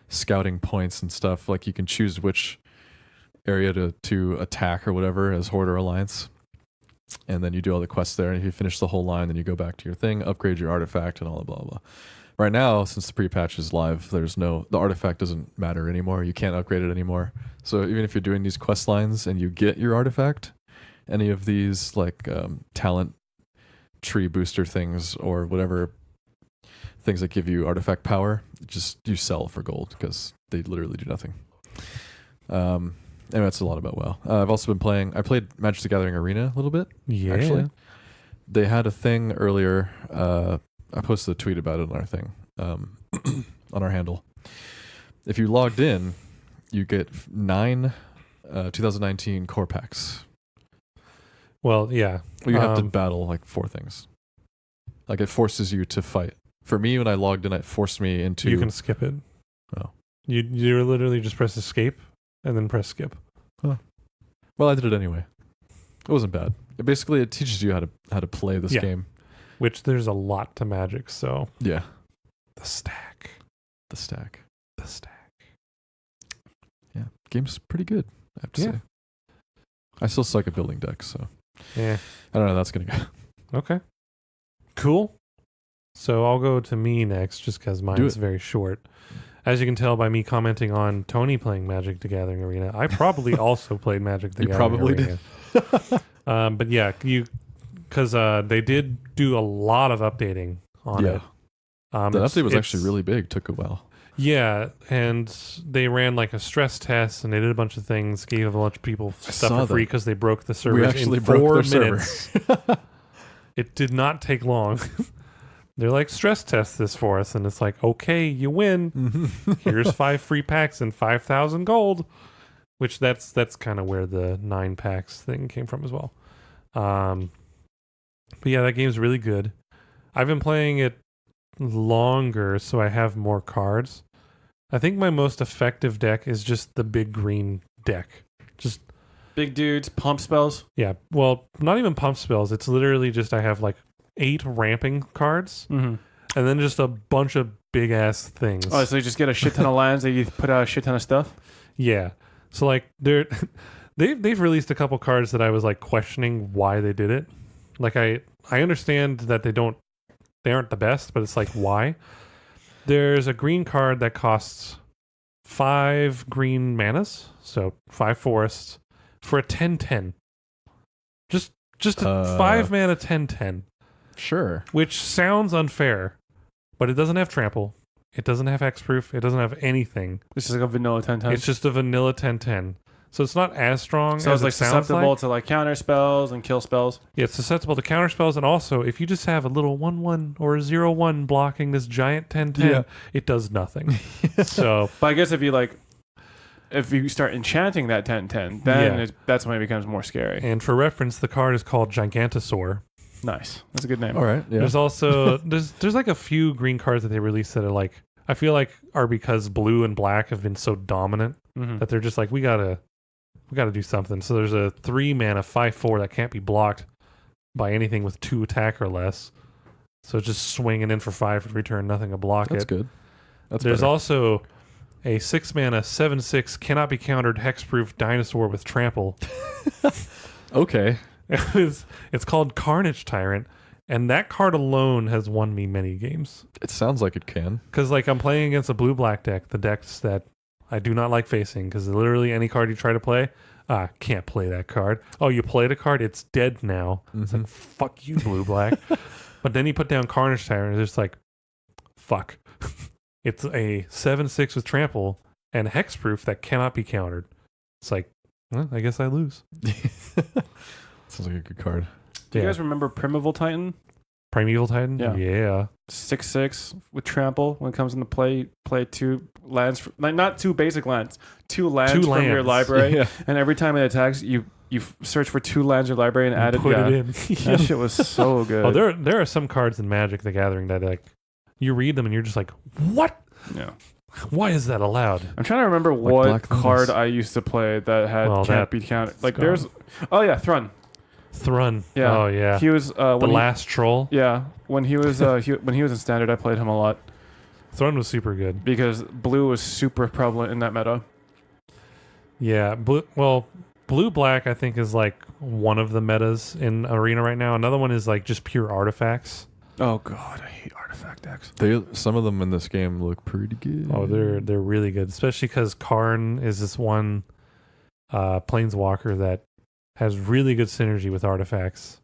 scouting points and stuff. Like, you can choose which area to attack or whatever as Horde or Alliance, and then you do all the quests there. And if you finish the whole line, then you go back to your thing, upgrade your artifact, and all the blah blah. Right now, since the pre-patch is live, the artifact doesn't matter anymore. You can't upgrade it anymore. So even if you're doing these quest lines and you get your artifact, any of these like talent tree booster things or whatever things that give you artifact power, you sell for gold because they literally do nothing. Anyway, that's a lot about WoW. I've also been I played Magic the Gathering Arena a little bit. Yeah. Actually, they had a thing earlier. I posted a tweet about it on our thing, on our handle. If you logged in, you get 9 2019 core packs. Well, yeah. Well, you have to battle like 4 things. Like, it forces you to fight. For me, when I logged in, it forced me into... You can skip it. Oh. You literally just press escape and then press skip. Huh. Well, I did it anyway. It wasn't bad. It teaches you how to play this game. Which there's a lot to Magic, so... Yeah. The stack. Yeah. Game's pretty good, I have to say. I still suck at building decks, so... Yeah. I don't know. That's gonna go. Okay. Cool. So I'll go to me next, just because mine's it. very short. As you can tell by me commenting on Tony playing Magic the Gathering Arena, I probably also played Magic the You Gathering probably Arena. But yeah, because they did do a lot of updating on it. The update was actually really big. Took a while. Yeah, and they ran like a stress test, and they did a bunch of things, gave a bunch of people stuff for free because they broke the server actually in broke 4 their server. minutes. It did not take long. They're like, stress test this for us, and it's like, okay, you win. Here's 5 free packs and 5,000 gold, which that's kind of where the 9 packs thing came from as well. But yeah, that game's really good. I've been playing it longer, so I have more cards. I think my most effective deck is just the big green deck. Just Big dudes, pump spells. yeah, well, not even pump spells. It's literally just I have like 8 ramping cards, Mm-hmm. and then just a bunch of big ass things. Oh, so you just get a shit ton of lands that you put out a shit ton of stuff? Yeah. So like they've released a couple cards that I was like questioning why they did it. Like I understand that they aren't the best, but it's like why? There's a green card that costs 5 green manas, so 5 forests for a 10/10. Just a 5 mana 10/10. Sure. Which sounds unfair, but it doesn't have trample. It doesn't have hexproof. It doesn't have anything. This is like a vanilla 10 It's just a vanilla 10/10. So it's not as strong So as it's like it sounds susceptible like. to like counter spells and kill spells. Yeah, it's susceptible to counter spells, and also if you just have a little 1/1 or a 0/1 blocking this giant 10/10, Yeah. it does nothing. So But I guess if you start enchanting that 10/10, then Yeah. that's when it becomes more scary. and for reference, the card is called Gigantosaur. Nice. That's a good name. All right. Yeah. There's also there's like a few green cards that they released that are like I feel like are because blue and black have been so dominant Mm-hmm. that they're just like we gotta do something. So there's a 3 mana 5/4 that can't be blocked by anything with 2 attack or less. So it's just swinging in for 5 and return nothing to block That's it. good. That's There's better. also a 6 mana 7/6 cannot be countered hexproof dinosaur with trample. Okay. It's called Carnage Tyrant, and that card alone has won me many games. It sounds like it can. Because like I'm playing against a blue-black deck, the decks that I do not like facing, because literally any card you try to play, can't play that card. Oh, you played a card, it's dead now. It's like, fuck you, blue-black. But then you put down Carnage Tyrant, and it's just like, fuck. It's a 7/6 with trample and hexproof that cannot be countered. It's like, well, I guess I lose. Sounds like a good card. Do you Yeah. guys remember Primeval Titan? Primeval Titan? Yeah. 6/6 with trample. When it comes into play 2 lands, like not 2 basic lands, 2 lands Two from your lands. library. Yeah. And every time it attacks, you search for 2 lands in your library and add it. Put Yeah. it in. That shit was so good. Oh, there are some cards in Magic the Gathering that like you read them and you're just like, what? Yeah. Why is that allowed? I'm trying to remember what Black card Lotus. I used to play that had Well, can't that- be counted. Like gone. there's, oh yeah, Thrun. Thrun. Yeah. Oh yeah. He was The when he- last troll. Yeah, when he was when he was in standard, I played him a lot Thrun was super good. because blue was super prevalent in that meta. Yeah. Blue black I think is like one of the metas in Arena right now. Another one is like just pure artifacts. Oh god, I hate artifact decks. Some of them in this game look pretty good. Oh, they're really good, especially because Karn is this one planeswalker that has really good synergy with artifacts.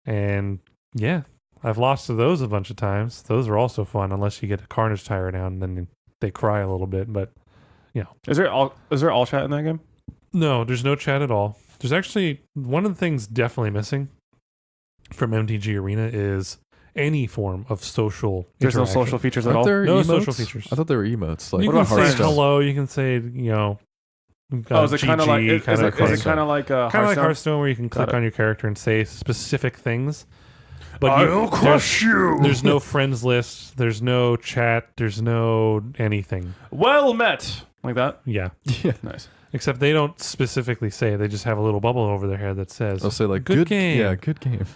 And yeah, I've lost to those a bunch of times. Those are also fun unless you get a Carnage Tyrant down and then they cry a little bit. But Is there all chat in that game? no, there's no chat at all. There's actually one of the things definitely missing from MTG Arena is any form of social There's no interaction. social features at Aren't all. there No emotes? social features. I thought there were emotes. Like You What can about say Hearthstone? hello. You can say, Oh, is it kind of like is kinda it Hearthstone. kind of like kind of like Hearthstone? Hearthstone, where you can click it. on your character and say specific things. But there's no friends list. There's no chat. There's no anything. Well met, like that. Yeah. Yeah. Nice. Except they don't specifically say. They just have a little bubble over their head that says. They'll say like Good game. Yeah, good game.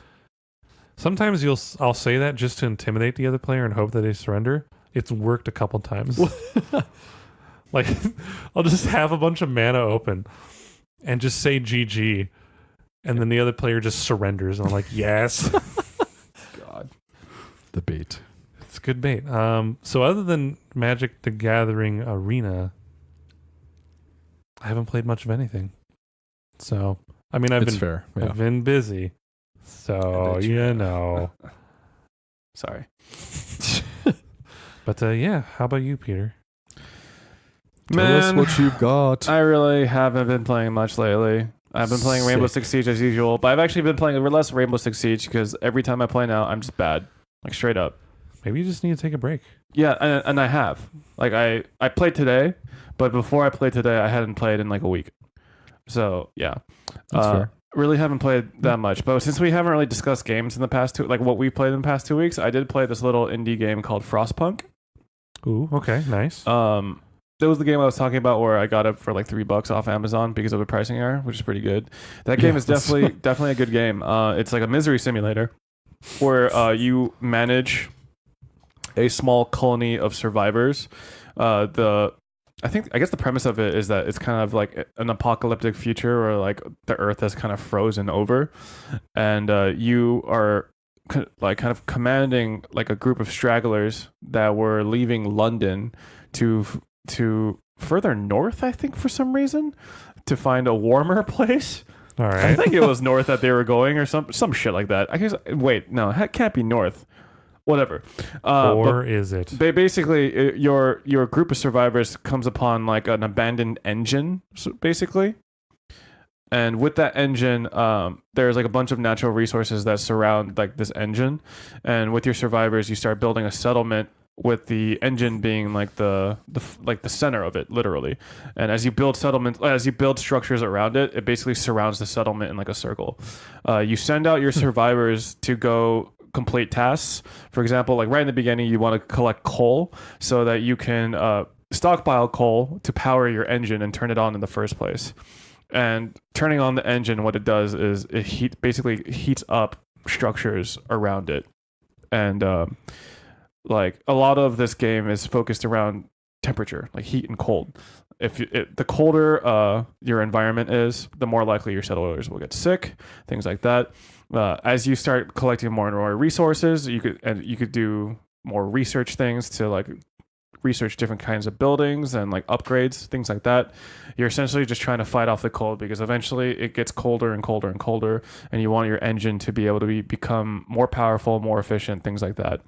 Sometimes I'll say that just to intimidate the other player and hope that they surrender. It's worked a couple times. Like I'll just have a bunch of mana open and just say GG. and then the other player just surrenders, and I'm like, yes. God. The bait. It's good bait. So other than Magic the Gathering Arena, I haven't played much of anything. So, I mean, It's fair. Yeah. I've been busy. So, you know. Sorry. But yeah, how about you, Peter? Tell us what you've got. I really haven't been playing much lately. I've been playing Rainbow Sick. Six Siege as usual, but I've actually been playing less Rainbow Six Siege because every time I play now, I'm just bad. Like, straight up. Maybe you just need to take a break. Yeah, and I have. Like, I played today, but before I played today, I hadn't played in like a week. So, yeah. That's fair. Really haven't played that much. But since we haven't really discussed games in the past what we played in the past 2 weeks, I did play this little indie game called Frostpunk. Ooh, okay, nice. That was the game I was talking about where I got it for like $3 off Amazon because of a pricing error, which is pretty good. That game is definitely a good game. It's like a misery simulator where you manage a small colony of survivors. I guess the premise of it is that it's kind of like an apocalyptic future where like the earth has kind of frozen over, and you are kind of commanding like a group of stragglers that were leaving London to further north, I think, for some reason, to find a warmer place. All I right. think it was north that they were going, or some shit like that. I guess. Wait, no, it can't be north. Whatever. Or is it? They basically your group of survivors comes upon like an abandoned engine, basically. And with that engine, there's like a bunch of natural resources that surround like this engine. And with your survivors, you start building a settlement with the engine being like the center of it, literally. And as you build structures around it, it basically surrounds the settlement in like a circle. You send out your survivors to go complete tasks. For example, like right in the beginning, you want to collect coal so that you can stockpile coal to power your engine and turn it on in the first place. And turning on the engine, what it does is it basically heats up structures around it. And like a lot of this game is focused around temperature, like heat and cold. The colder your environment is, the more likely your settlers will get sick, things like that. As you start collecting more and more resources, you could do more research things to like research different kinds of buildings and like upgrades, things like that. You're essentially just trying to fight off the cold because eventually it gets colder and colder and colder, and you want your engine to be able to become more powerful, more efficient, things like that.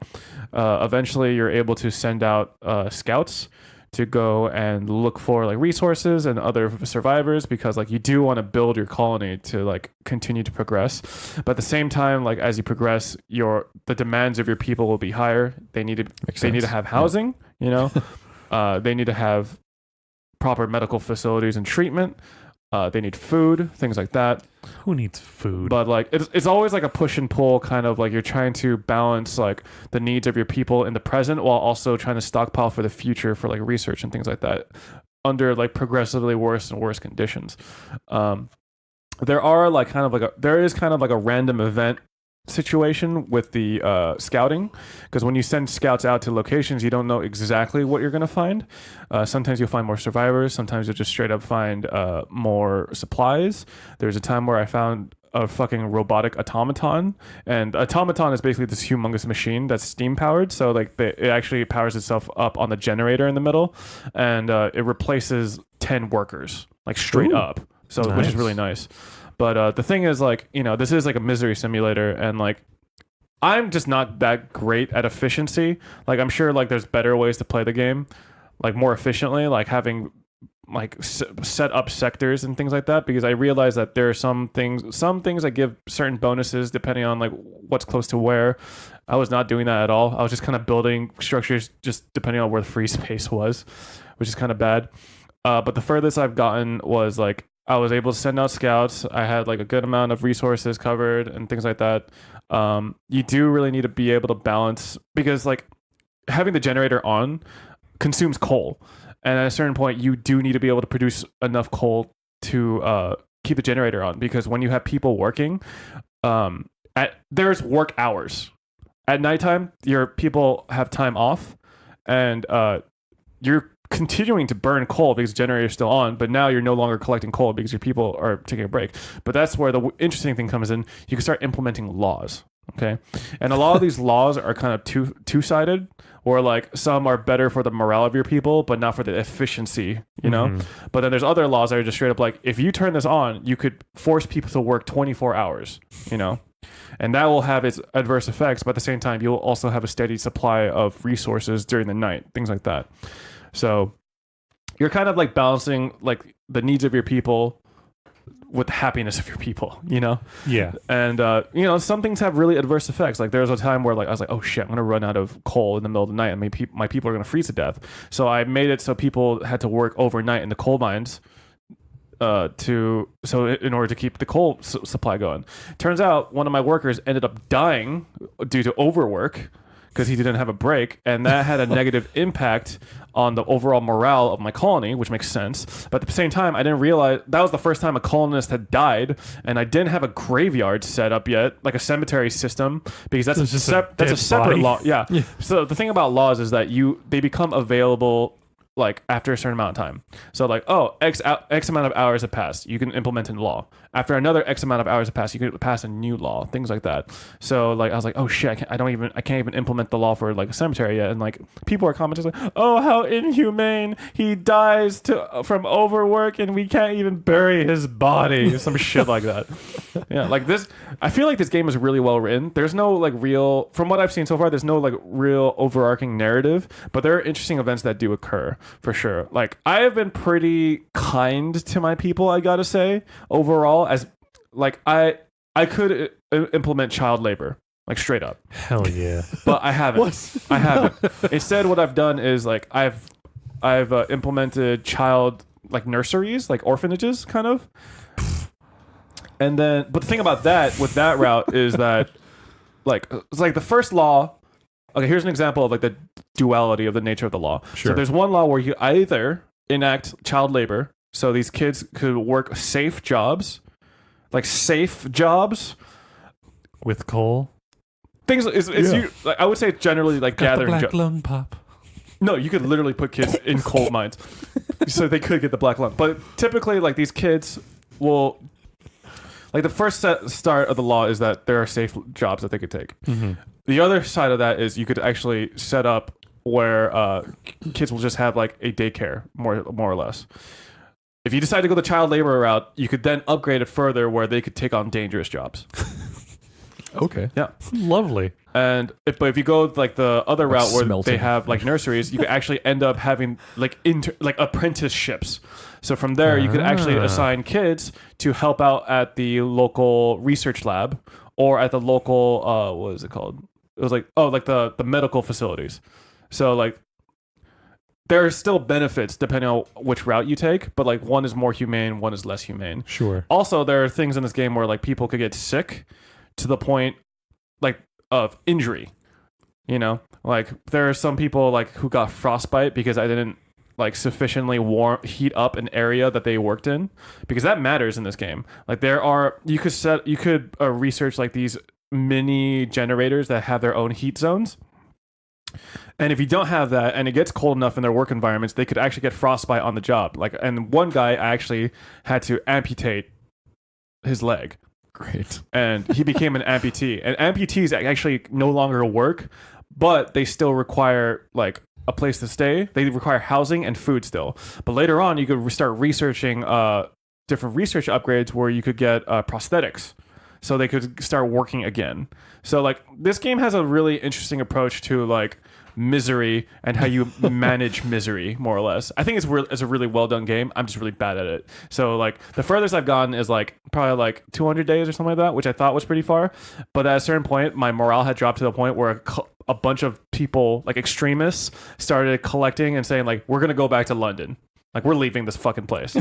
Eventually, you're able to send out scouts to go and look for like resources and other survivors because like you do want to build your colony to like continue to progress, but at the same time, like as you progress, the demands of your people will be higher. They need to have housing, you know. They need to have proper medical facilities and treatment. They need food, things like that. Who needs food? But like it's always like a push and pull, kind of like you're trying to balance like the needs of your people in the present while also trying to stockpile for the future for like research and things like that under like progressively worse and worse conditions. There is kind of like a random event situation with the scouting, because when you send scouts out to locations, you don't know exactly what you're going to find. Sometimes you'll find more survivors, sometimes you'll just straight up find more supplies. There's a time where I found a fucking robotic automaton, and automaton is basically this humongous machine that's steam powered, so like it actually powers itself up on the generator in the middle, and it replaces 10 workers like straight up, so which is really nice. But the thing is, like, you know, this is like a misery simulator, and like I'm just not that great at efficiency. Like I'm sure like there's better ways to play the game like more efficiently, like having like set up sectors and things like that, because I realize that there are some things that give certain bonuses depending on like what's close to where. I was not doing that at all. I was just kind of building structures just depending on where the free space was, which is kind of bad. But the furthest I've gotten was like I was able to send out scouts. I had like a good amount of resources covered and things like that. You do really need to be able to balance, because like having the generator on consumes coal. And at a certain point, you do need to be able to produce enough coal to keep the generator on, because when you have people working, there's work hours. At nighttime, your people have time off, and you're continuing to burn coal because the generator is still on, but now you're no longer collecting coal because your people are taking a break. But that's where the interesting thing comes in. You can start implementing laws. Okay. And a lot of these laws are kind of two-sided, or like some are better for the morale of your people, but not for the efficiency, you know? But then there's other laws that are just straight up like, if you turn this on, you could force people to work 24 hours, you know? And that will have its adverse effects, but at the same time, you'll also have a steady supply of resources during the night, things like that. So you're kind of like balancing like the needs of your people with the happiness of your people, you know? Yeah. And, you know, some things have really adverse effects. Like there was a time where like I was like, oh shit, I'm going to run out of coal in the middle of the night and my people are going to freeze to death. So I made it so people had to work overnight in the coal mines in order to keep the coal supply going. Turns out one of my workers ended up dying due to overwork because he didn't have a break, and that had a negative impact on the overall morale of my colony, which makes sense. But at the same time, I didn't realize that was the first time a colonist had died, and I didn't have a graveyard set up yet, like a cemetery system, because that's a separate law. Yeah. So the thing about laws is that they become available like after a certain amount of time. So like, oh, X amount of hours have passed, you can implement a law. After another X amount of hours have passed, you can pass a new law, things like that. So like I was like, oh shit, I can't even implement the law for like a cemetery yet. And like people are commenting like, oh, how inhumane, he dies from overwork and we can't even bury his body, some shit like that. Yeah, like this, I feel like this game is really well written. There's no like real, from what I've seen so far, there's no like real overarching narrative, but there are interesting events that do occur for sure. Like I have been pretty kind to my people, I gotta say, overall. As like I could implement child labor, like straight up. Hell yeah. But I haven't. I haven't. Instead, what I've done is like I've implemented child like nurseries, like orphanages, kind of. And then, but the thing about that with that route is that like it's like the first law. Okay, here's an example of like the duality of the nature of the law. Sure. So there's one law where you either enact child labor, so these kids could work safe jobs. Like safe jobs with coal. Things like I would say generally like Got gathering the black lung pop. No, you could literally put kids in coal mines so they could get the black lung. But typically like these kids will like the first start of the law is that there are safe jobs that they could take. The other side of that is you could actually set up where kids will just have like a daycare more or less. If you decide to go the child labor route, you could then upgrade it further where they could take on dangerous jobs. Okay. Yeah. Lovely. And if you go like the other Like route where smelting. they have like nurseries, you could actually end up having like apprenticeships. So from there, you could actually assign kids to help out at the local research lab or at the local what is it called? It was like the medical facilities. So like there are still benefits depending on which route you take, but like one is more humane, one is less humane. Sure. Also, there are things in this game where like people could get sick to the point like of injury. You know, like there are some people like who got frostbite because I didn't like sufficiently heat up an area that they worked in, because that matters in this game. Like you could research like these mini generators that have their own heat zones. And if you don't have that and it gets cold enough in their work environments, they could actually get frostbite on the job. Like, and one guy actually had to amputate his leg. Great. And he became an amputee. And amputees actually no longer work, but they still require like a place to stay. They require housing and food still. But later on, you could start researching different research upgrades where you could get prosthetics, so they could start working again. So like this game has a really interesting approach to like misery and how you manage misery, more or less. I think it's a really well done game. I'm just really bad at it. So like the furthest I've gotten is like probably like 200 days or something like that, which I thought was pretty far. But at a certain point, my morale had dropped to the point where a bunch of people, like extremists, started collecting and saying like, we're gonna go back to London. Like we're leaving this fucking place.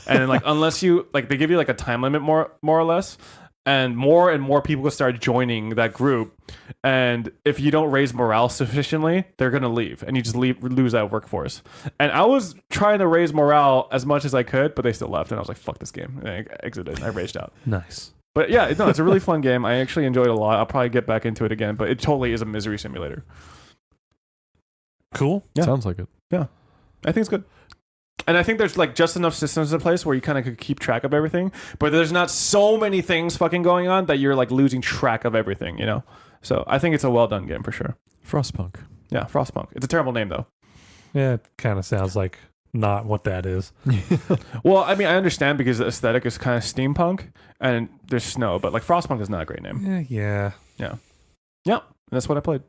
And like unless you like, they give you like a time limit more or less. And more people will start joining that group. And if you don't raise morale sufficiently, they're going to leave. And you just lose that workforce. And I was trying to raise morale as much as I could, but they still left. And I was like, fuck this game. And I exited. I raged out. Nice. But yeah, it's a really fun game. I actually enjoyed it a lot. I'll probably get back into it again. But it totally is a misery simulator. Cool. Yeah. Sounds like it. Yeah. I think it's good. And I think there's like just enough systems in place where you kind of could keep track of everything, but there's not so many things fucking going on that you're like losing track of everything, you know? So I think it's a well done game for sure. Frostpunk. Yeah, Frostpunk. It's a terrible name though. Yeah, it kind of sounds like not what that is. Well, I mean, I understand because the aesthetic is kind of steampunk and there's snow, but like Frostpunk is not a great name. Yeah. Yeah. And that's what I played.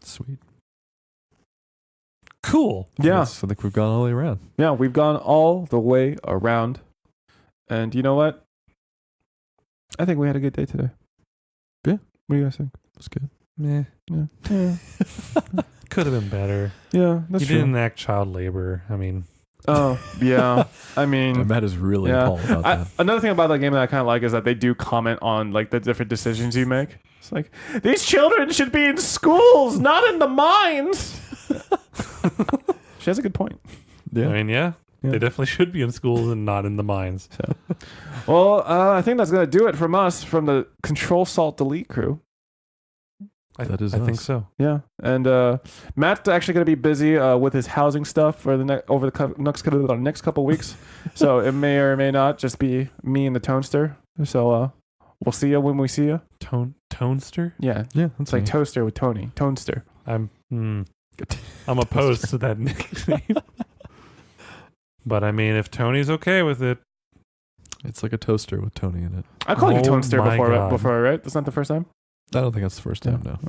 Sweet. Yeah. I think we've gone all the way around. Yeah, we've gone all the way around. And you know what? I think we had a good day today. Yeah. What do you guys think? That's good. Meh. Yeah. Could have been better. Yeah, that's You true. didn't enact child labor. I mean, Oh, yeah. I mean, And Matt is really yeah. appalled about that. Another thing about that game that I kind of like is that they do comment on like the different decisions you make. It's like, these children should be in schools, not in the mines. She has a good point. Yeah. I mean, Yeah. they definitely should be in schools and not in the mines. Well, I think that's going to do it from us, from the Control Salt Delete crew. That is I think us. so. Yeah, and Matt's actually going to be busy with his housing stuff for the next couple weeks. So it may or may not just be me and the Toaster. So we'll see you when we see you. Toaster? Yeah, Yeah, that's it's like me. Toaster with Tony. Toaster. I'm opposed to that nickname. But I mean, if Tony's okay with it, It's like a toaster with Tony in it. I called you Oh Toaster my before, God. right? That's not the first time. I don't think that's the first time, no.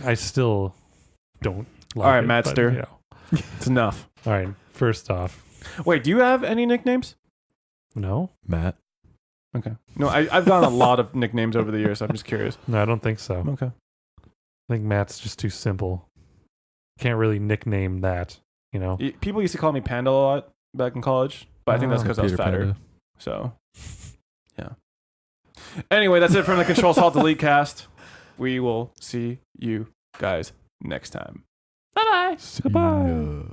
I still don't like All right, it, Mattster. but, you know. It's enough. All right, first off, Wait, do you have any nicknames? no? Matt. Okay. No, I've gotten a lot of nicknames over the years. So I'm just curious. No, I don't think so. Okay. I think Matt's just too simple. Can't really nickname that, you know? People used to call me Panda a lot back in college, but I think that's because I was Peter fatter. Panda. So, yeah. Anyway, that's it from the Control Salt Delete cast. We will see you guys next time. Bye bye. See ya.